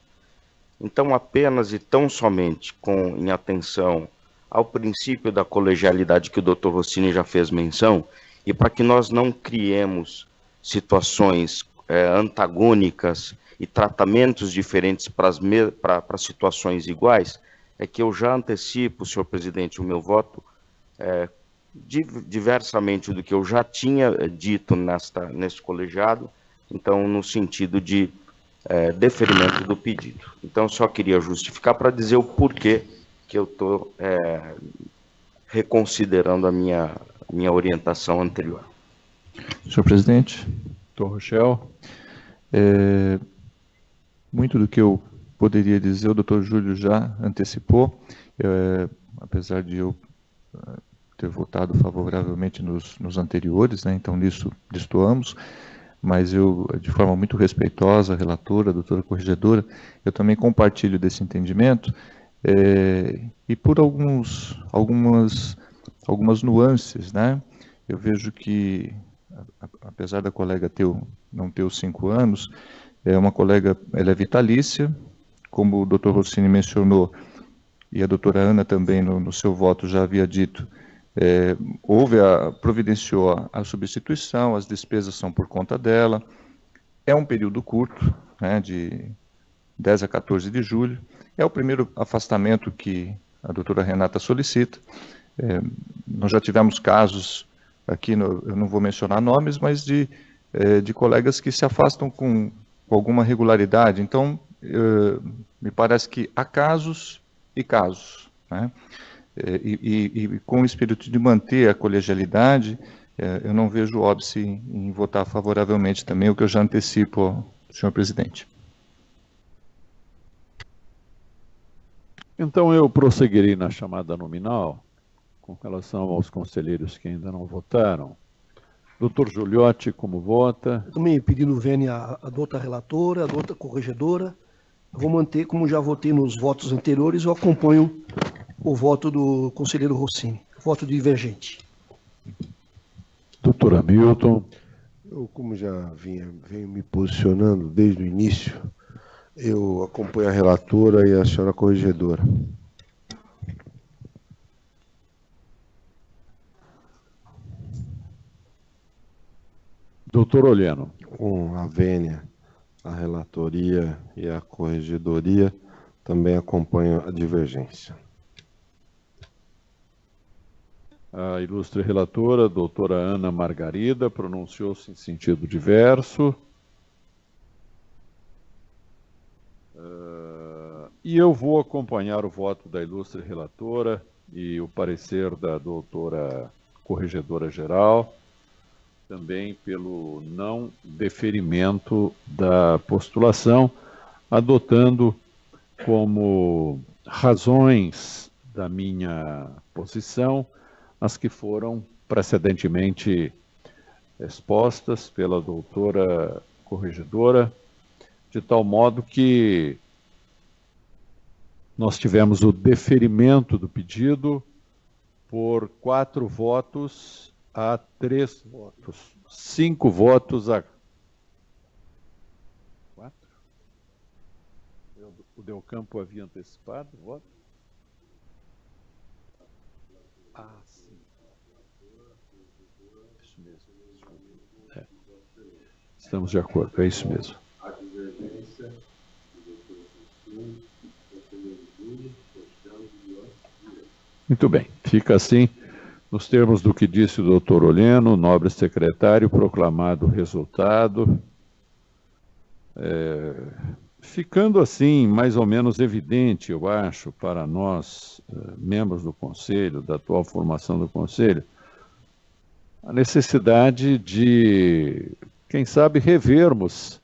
Então, apenas e tão somente em atenção ao princípio da colegialidade que o Dr. Rossini já fez menção, e para que nós não criemos situações antagônicas e tratamentos diferentes para situações iguais, é que eu já antecipo, senhor presidente, o meu voto diversamente do que eu já tinha dito neste colegiado, então no sentido de deferimento do pedido. Então só queria justificar para dizer o porquê que eu estou reconsiderando a minha orientação anterior. Senhor presidente, Doutor Rochel. Muito do que eu poderia dizer, o doutor Júlio já antecipou, apesar de eu ter votado favoravelmente nos anteriores, né, então nisso destoamos, mas eu, de forma muito respeitosa, a relatora, a doutora corregedora, eu também compartilho desse entendimento, e por algumas nuances, né, eu vejo que, apesar da colega não ter os 5 anos, uma colega, ela é vitalícia, como o doutor Rossini mencionou, e a doutora Ana também no seu voto já havia dito, providenciou a substituição, as despesas são por conta dela, é um período curto, né, de 10 a 14 de julho, é o primeiro afastamento que a doutora Renata solicita. Nós já tivemos casos aqui, eu não vou mencionar nomes, mas de colegas que se afastam com alguma regularidade, então me parece que há casos e casos, né? E com o espírito de manter a colegialidade, eu não vejo óbice em votar favoravelmente também, o que eu já antecipo, senhor presidente. Então eu prosseguirei na chamada nominal, com relação aos conselheiros que ainda não votaram. Doutor Giuliotti, como vota? Eu também pedindo vênia à doutora relatora, à doutora corregedora. Eu vou manter, como já votei nos votos anteriores, eu acompanho o voto do conselheiro Rossini, voto divergente. Doutor Hamilton. Eu, como já venho me posicionando desde o início, eu acompanho a relatora e a senhora corregedora. Doutor Olheno. Com a vênia, a relatoria e a corregedoria, também acompanho a divergência. A ilustre relatora, doutora Ana Margarida, pronunciou-se em sentido diverso. E eu vou acompanhar o voto da ilustre relatora e o parecer da doutora corregedora geral, também pelo não deferimento da postulação, adotando como razões da minha posição as que foram precedentemente expostas pela doutora corregedora, de tal modo que nós tivemos o deferimento do pedido por 4 votos a 3 votos. 5 votos a 4? O Delcampo havia antecipado o voto? Ah, sim. Isso mesmo. Estamos de acordo, é isso mesmo. Muito bem, fica assim, nos termos do que disse o doutor Olheno, nobre secretário, proclamado o resultado, ficando assim mais ou menos evidente, eu acho, para nós, membros do Conselho, da atual formação do Conselho, a necessidade de, quem sabe, revermos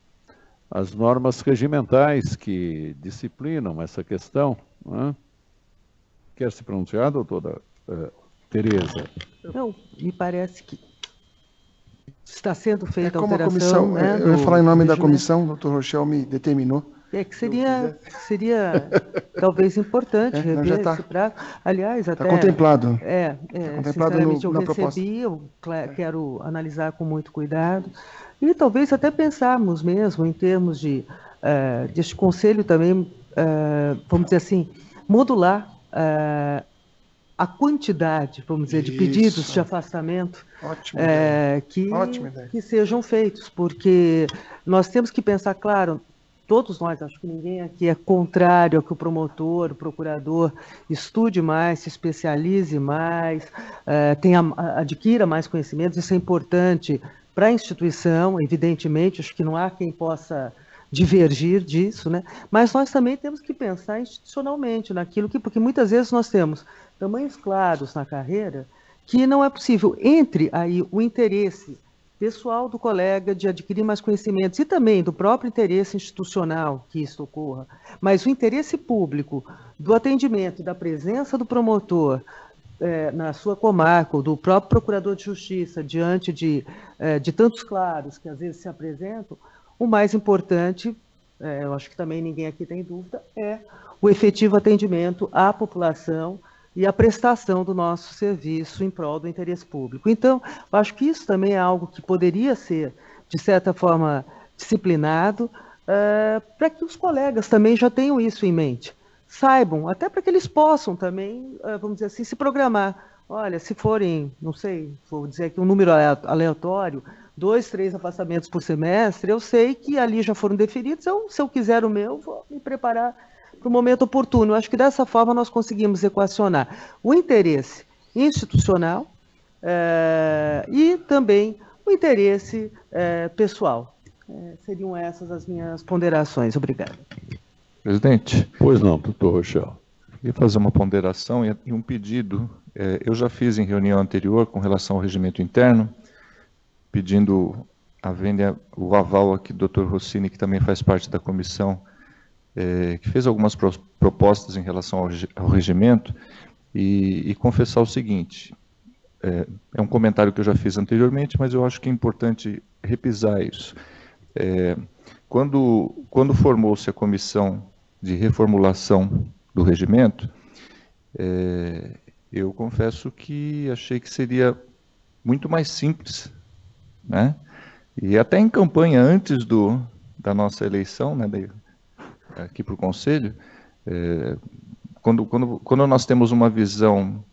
as normas regimentais que disciplinam essa questão, não é? Quer se pronunciar, doutora Tereza? Não, me parece que está sendo feita a como alteração. A comissão, eu ia falar em nome da comissão, o doutor Rochel me determinou. Que seria talvez importante rever esse prazo. Aliás, até... Está contemplado. Sinceramente, eu na recebi, proposta. eu quero analisar com muito cuidado. E talvez até pensarmos mesmo em termos deste conselho também, vamos dizer assim, modular a quantidade, vamos dizer, de pedidos de afastamento que sejam feitos, porque nós temos que pensar, claro, todos nós, acho que ninguém aqui é contrário a que o promotor, o procurador estude mais, se especialize mais, adquira mais conhecimentos. Isso é importante para a instituição, evidentemente, acho que não há quem possa divergir disso, né? Mas nós também temos que pensar institucionalmente naquilo que, porque muitas vezes nós temos tamanhos claros na carreira que não é possível, entre aí o interesse pessoal do colega de adquirir mais conhecimentos e também do próprio interesse institucional que isso ocorra, mas o interesse público do atendimento, da presença do promotor na sua comarca, ou do próprio procurador de justiça, diante de tantos claros que às vezes se apresentam, o mais importante, eu acho que também ninguém aqui tem dúvida, é o efetivo atendimento à população e a prestação do nosso serviço em prol do interesse público. Então, eu acho que isso também é algo que poderia ser, de certa forma, disciplinado, para que os colegas também já tenham isso em mente. Saibam, até para que eles possam também, vamos dizer assim, se programar. Olha, se forem, não sei, vou dizer aqui um número aleatório, 2, 3 afastamentos por semestre, eu sei que ali já foram definidos, se eu quiser o meu, vou me preparar para o momento oportuno. Eu acho que dessa forma nós conseguimos equacionar o interesse institucional e também o interesse pessoal. Seriam essas as minhas ponderações. Obrigado. Presidente. Pois não, doutor Rochel. Queria fazer uma ponderação e um pedido. Eu já fiz em reunião anterior com relação ao regimento interno, pedindo o aval aqui do Dr. Rossini, que também faz parte da comissão, que fez algumas propostas em relação ao regimento, e confessar o seguinte, é um comentário que eu já fiz anteriormente, mas eu acho que é importante repisar isso. Quando formou-se a comissão de reformulação do regimento, eu confesso que achei que seria muito mais simples, né? E até em campanha, antes da nossa eleição, né, aqui para o Conselho, quando nós temos uma visão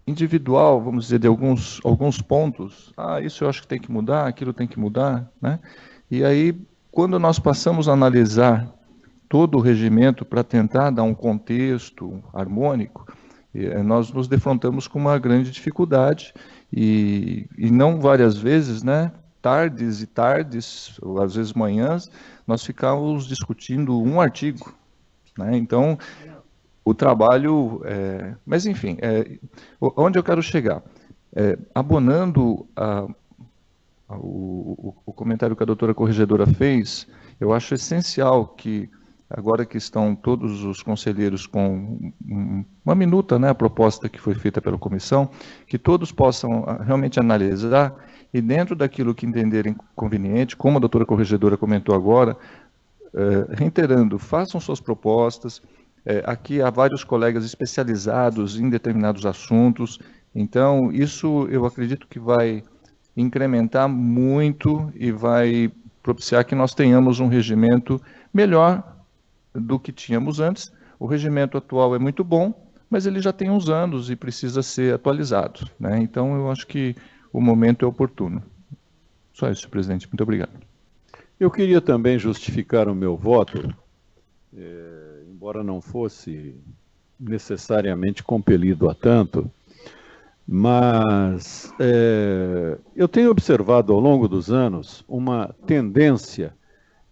individual, vamos dizer, de alguns pontos, isso eu acho que tem que mudar, aquilo tem que mudar, né? E aí, quando nós passamos a analisar todo o regimento para tentar dar um contexto harmônico, nós nos defrontamos com uma grande dificuldade e não várias vezes, né, tardes e tardes, ou às vezes manhãs, nós ficávamos discutindo um artigo, né? Então, o trabalho... mas, enfim, onde eu quero chegar? Abonando o comentário que a doutora corregedora fez, eu acho essencial que, agora que estão todos os conselheiros com uma minuta, né, a proposta que foi feita pela comissão, que todos possam realmente analisar e, dentro daquilo que entenderem conveniente, como a doutora corregedora comentou agora, reiterando, façam suas propostas. Aqui há vários colegas especializados em determinados assuntos, então isso eu acredito que vai incrementar muito e vai propiciar que nós tenhamos um regimento melhor do que tínhamos antes. O regimento atual é muito bom, mas ele já tem uns anos e precisa ser atualizado, né? Então, eu acho que o momento é oportuno. Só isso, presidente. Muito obrigado. Eu queria também justificar o meu voto, embora não fosse necessariamente compelido a tanto, mas eu tenho observado ao longo dos anos uma tendência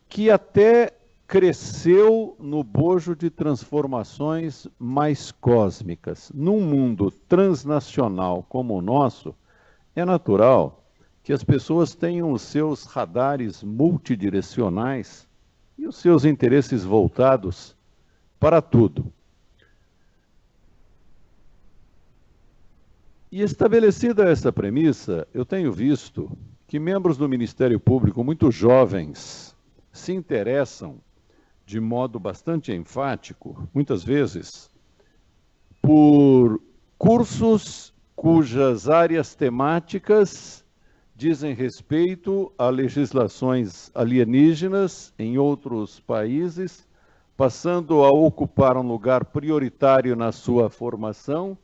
que até cresceu no bojo de transformações mais cósmicas. Num mundo transnacional como o nosso, é natural que as pessoas tenham os seus radares multidirecionais e os seus interesses voltados para tudo. E estabelecida essa premissa, eu tenho visto que membros do Ministério Público, muito jovens, se interessam de modo bastante enfático, muitas vezes, por cursos cujas áreas temáticas dizem respeito a legislações alienígenas em outros países, passando a ocupar um lugar prioritário na sua formação,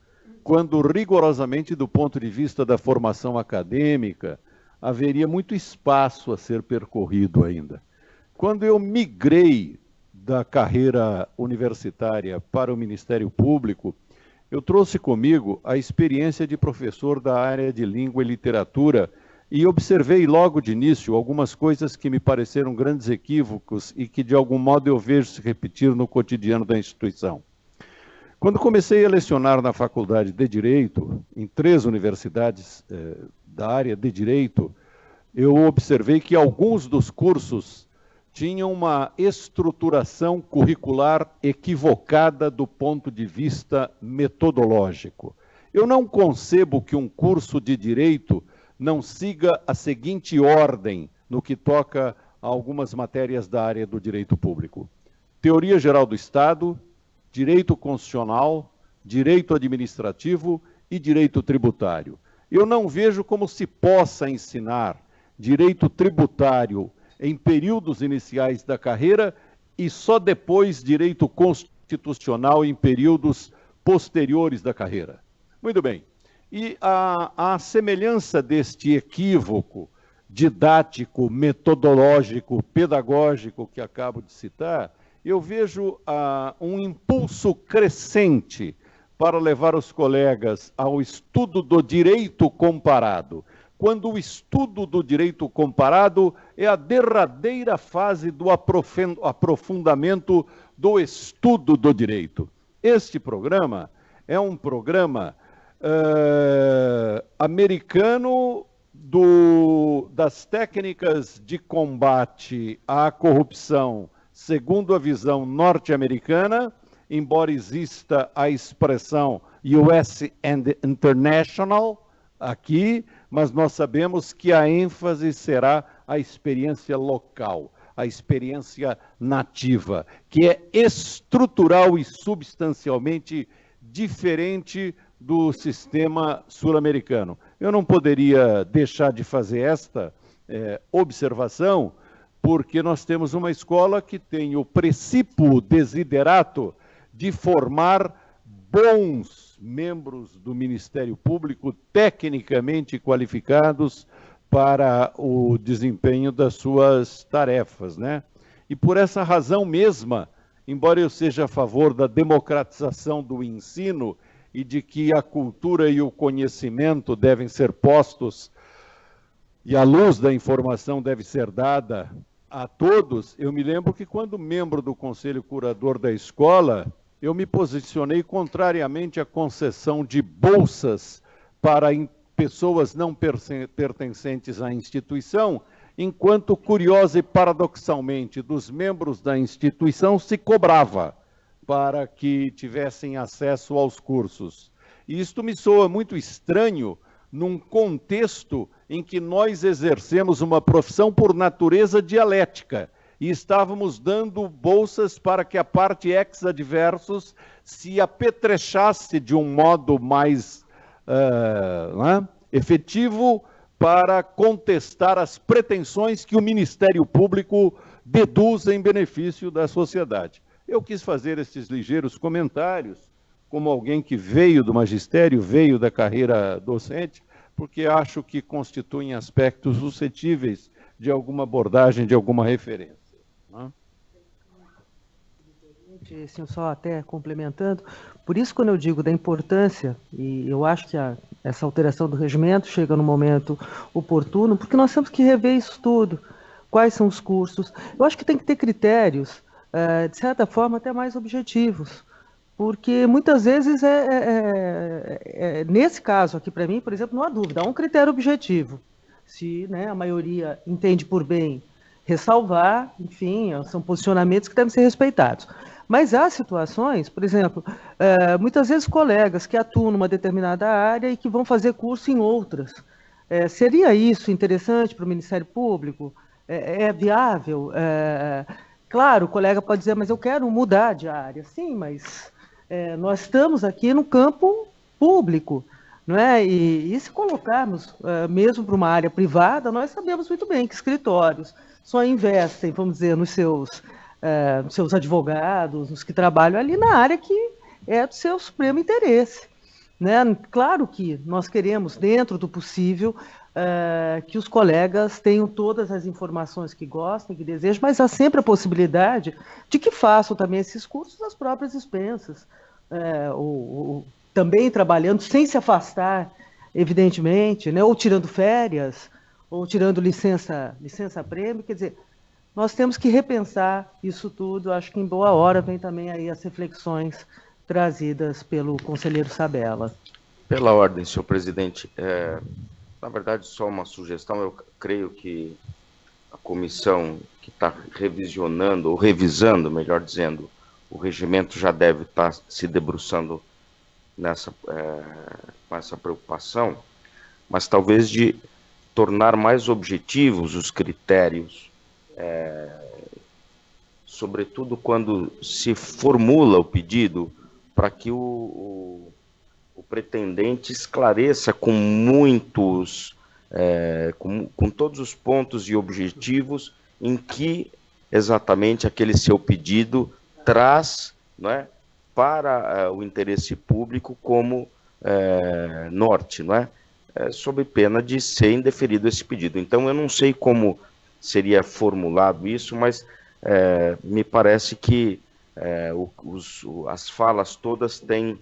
quando rigorosamente do ponto de vista da formação acadêmica, haveria muito espaço a ser percorrido ainda. Quando eu migrei da carreira universitária para o Ministério Público, eu trouxe comigo a experiência de professor da área de língua e literatura e observei logo de início algumas coisas que me pareceram grandes equívocos e que, de algum modo, eu vejo se repetir no cotidiano da instituição. Quando comecei a lecionar na Faculdade de Direito, em 3 universidades da área de Direito, eu observei que alguns dos cursos tinham uma estruturação curricular equivocada do ponto de vista metodológico. Eu não concebo que um curso de Direito não siga a seguinte ordem no que toca a algumas matérias da área do direito público: Teoria Geral do Estado, Direito Constitucional, Direito Administrativo e Direito Tributário. Eu não vejo como se possa ensinar direito tributário em períodos iniciais da carreira e só depois direito constitucional em períodos posteriores da carreira. Muito bem. E a semelhança deste equívoco didático, metodológico, pedagógico que acabo de citar, eu vejo um impulso crescente para levar os colegas ao estudo do direito comparado, quando o estudo do direito comparado é a derradeira fase do aprofundamento do estudo do direito. Este programa é um programa americano das técnicas de combate à corrupção segundo a visão norte-americana, embora exista a expressão US and International aqui, mas nós sabemos que a ênfase será a experiência local, a experiência nativa, que é estrutural e substancialmente diferente do sistema sul-americano. Eu não poderia deixar de fazer esta observação, porque nós temos uma escola que tem o precípuo desiderato de formar bons membros do Ministério Público tecnicamente qualificados para o desempenho das suas tarefas, né? E por essa razão mesma, embora eu seja a favor da democratização do ensino e de que a cultura e o conhecimento devem ser postos e a luz da informação deve ser dada a todos, eu me lembro que quando membro do Conselho Curador da escola, eu me posicionei contrariamente à concessão de bolsas para pessoas não pertencentes à instituição, enquanto, curiosa e paradoxalmente, dos membros da instituição se cobrava para que tivessem acesso aos cursos. E isto me soa muito estranho num contexto em que nós exercemos uma profissão por natureza dialética e estávamos dando bolsas para que a parte ex-adversus se apetrechasse de um modo mais efetivo para contestar as pretensões que o Ministério Público deduz em benefício da sociedade. Eu quis fazer esses ligeiros comentários, como alguém que veio do magistério, veio da carreira docente, porque acho que constituem aspectos suscetíveis de alguma abordagem, de alguma referência. Sim, só até complementando, por isso quando eu digo da importância, e eu acho que essa alteração do regimento chega no momento oportuno, porque nós temos que rever isso tudo, quais são os cursos. Eu acho que tem que ter critérios, de certa forma, até mais objetivos, porque muitas vezes, nesse caso aqui para mim, por exemplo, não há dúvida, há um critério objetivo. Se a maioria entende por bem ressalvar, enfim, são posicionamentos que devem ser respeitados. Mas há situações, por exemplo, muitas vezes colegas que atuam numa determinada área e que vão fazer curso em outras. Seria isso interessante para o Ministério Público? É viável? Claro, o colega pode dizer, mas eu quero mudar de área. Sim, mas nós estamos aqui no campo público, não é? E se colocarmos mesmo para uma área privada, nós sabemos muito bem que escritórios só investem, vamos dizer, nos seus advogados, os que trabalham ali na área que é do seu supremo interesse, né? Claro que nós queremos, dentro do possível, que os colegas tenham todas as informações que gostam, que desejam, mas há sempre a possibilidade de que façam também esses cursos às próprias expensas, também trabalhando sem se afastar, evidentemente, né, ou tirando férias, ou tirando licença-prêmio, quer dizer, nós temos que repensar isso tudo. Acho que em boa hora vem também aí as reflexões trazidas pelo conselheiro Sabella. Pela ordem, senhor presidente, na verdade, só uma sugestão. Eu creio que a comissão que está revisionando, ou revisando, melhor dizendo, o regimento já deve estar se debruçando com essa preocupação, mas talvez de tornar mais objetivos os critérios, sobretudo quando se formula o pedido, para que o pretendente esclareça com muitos, com todos os pontos e objetivos em que exatamente aquele seu pedido traz, não é, para o interesse público como norte, não é? Sob pena de ser indeferido esse pedido. Então, eu não sei como seria formulado isso, mas me parece que as falas todas têm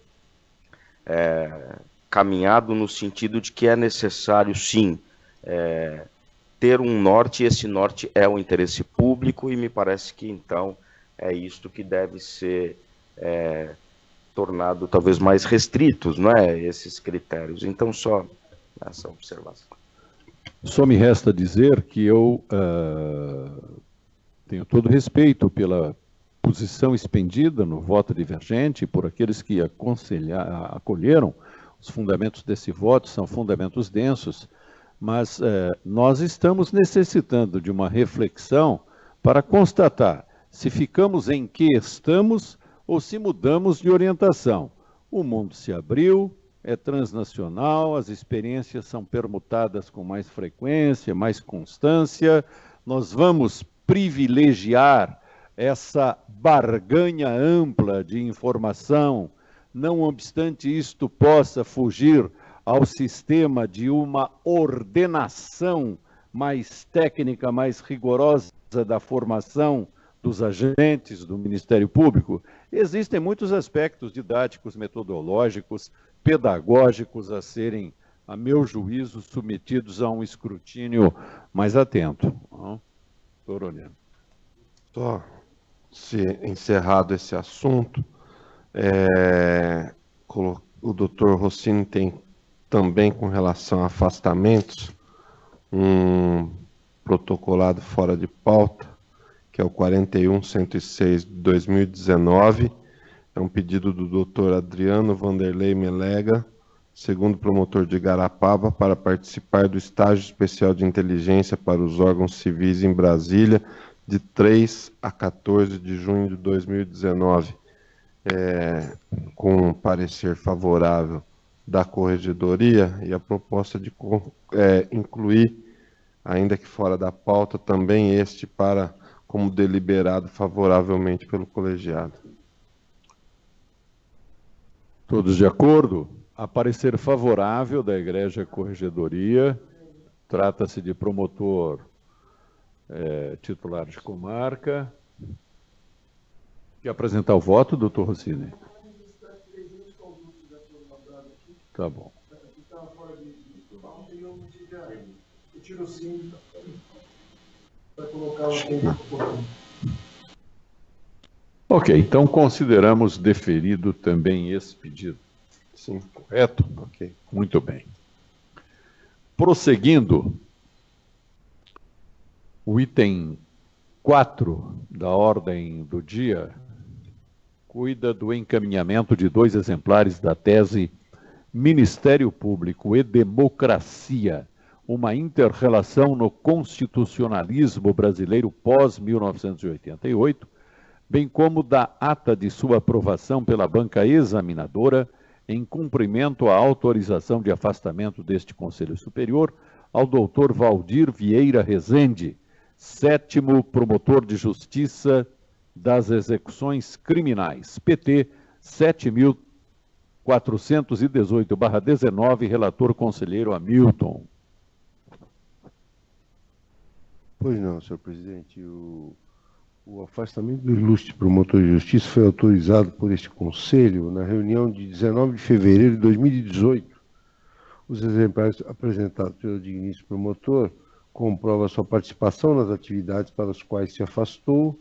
caminhado no sentido de que é necessário, sim, ter um norte, e esse norte é o interesse público, e me parece que, então, é isto que deve ser tornado talvez mais restritos, não é, esses critérios. Então, só essa observação. Só me resta dizer que eu tenho todo respeito pela posição expendida no voto divergente, por aqueles que acolheram os fundamentos desse voto, são fundamentos densos, mas nós estamos necessitando de uma reflexão para constatar se ficamos em que estamos ou se mudamos de orientação. O mundo se abriu, é transnacional, as experiências são permutadas com mais frequência, mais constância, nós vamos privilegiar essa barganha ampla de informação, não obstante isto possa fugir ao sistema de uma ordenação mais técnica, mais rigorosa da formação dos agentes do Ministério Público. Existem muitos aspectos didáticos, metodológicos, pedagógicos a serem, a meu juízo, submetidos a um escrutínio mais atento. Doutor Oliano. Só se encerrado esse assunto, o doutor Rossini tem também, com relação a afastamentos, um protocolado fora de pauta, que é o 41.106 de 2019, é um pedido do doutor Adriano Vanderlei Melega, segundo promotor de Igarapava, para participar do estágio especial de inteligência para os órgãos civis em Brasília, de 3 a 14 de junho de 2019, com um parecer favorável da Corregedoria, e a proposta de incluir, ainda que fora da pauta, também este como deliberado favoravelmente pelo colegiado. Todos de acordo? A parecer favorável da Egrégia Corregedoria, trata-se de promotor titular de comarca. Quer apresentar o voto, doutor Rossini? Tá bom. Ok, então consideramos deferido também esse pedido. Sim. Correto? Ok. Muito bem. Prosseguindo, o item 4 da ordem do dia cuida do encaminhamento de 2 exemplares da tese Ministério Público e Democracia, uma inter-relação no constitucionalismo brasileiro pós-1988, bem como da ata de sua aprovação pela banca examinadora em cumprimento à autorização de afastamento deste Conselho Superior ao doutor Valdir Vieira Rezende, 7º promotor de justiça das execuções criminais, PT 7.418/19, relator conselheiro Hamilton. Pois não, senhor presidente. O afastamento do ilustre promotor de justiça foi autorizado por este Conselho na reunião de 19 de fevereiro de 2018. Os exemplares apresentados pelo digníssimo promotor comprovam sua participação nas atividades para as quais se afastou,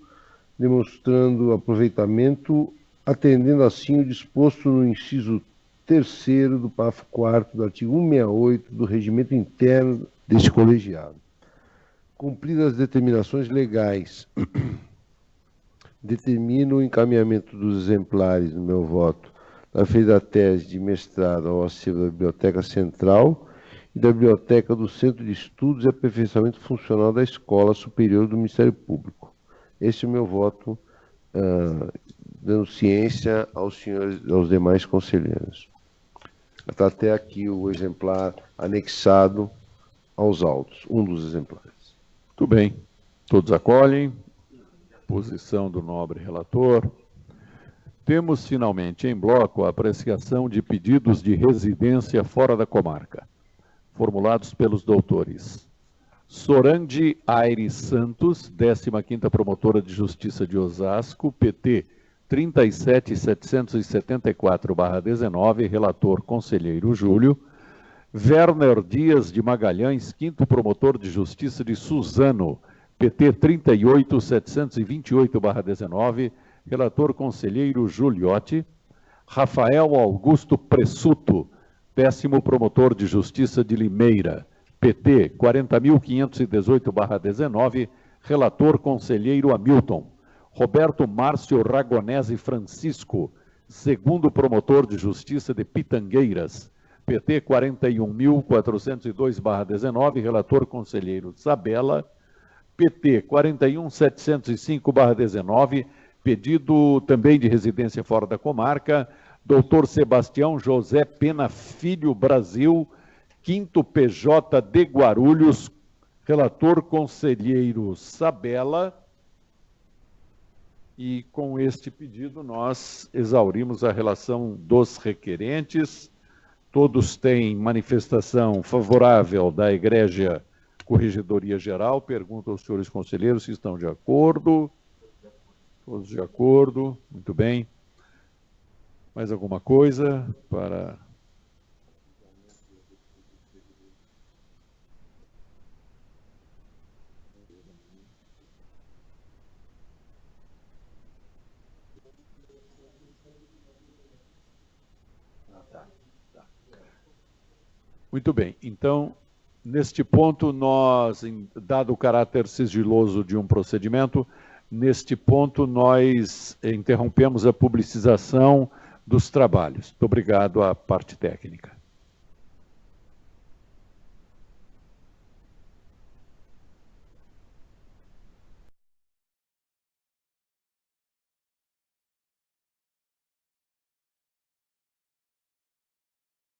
demonstrando aproveitamento, atendendo assim o disposto no inciso 3º do parágrafo 4º do artigo 168 do regimento interno deste colegiado. Cumpridas as determinações legais, determino o encaminhamento dos exemplares, no meu voto, da feita da tese de mestrado ao acervo da Biblioteca Central e da Biblioteca do Centro de Estudos e Aperfeiçoamento Funcional da Escola Superior do Ministério Público. Esse é o meu voto, dando ciência aos senhores, aos demais conselheiros. Está até aqui o exemplar anexado aos autos, um dos exemplares. Muito bem. Todos acolhem. Posição do nobre relator. Temos, finalmente, em bloco, a apreciação de pedidos de residência fora da comarca, formulados pelos doutores Sorandi Aires Santos, 15ª Promotora de Justiça de Osasco, PT 37774/19, relator conselheiro Júlio. Werner Dias de Magalhães, 5º Promotor de Justiça de Suzano, PT 38728/19, relator conselheiro Giuliotti. Rafael Augusto Pressuto, 10º Promotor de Justiça de Limeira, PT 40.518/19, relator conselheiro Hamilton. Roberto Márcio Ragonese Francisco, 2º Promotor de Justiça de Pitangueiras, PT 41.402/19, relator conselheiro Sabella. PT 41.705/19, pedido também de residência fora da comarca, doutor Sebastião José Pena Filho Brasil, 5º PJ de Guarulhos, relator conselheiro Sabella. E com este pedido nós exaurimos a relação dos requerentes. Todos têm manifestação favorável da Egrégia Corregedoria Geral. Pergunto aos senhores conselheiros se estão de acordo. Todos de acordo. Muito bem. Mais alguma coisa para... Muito bem. Então, neste ponto, nós, dado o caráter sigiloso de um procedimento, neste ponto nós interrompemos a publicização dos trabalhos. Muito obrigado à parte técnica.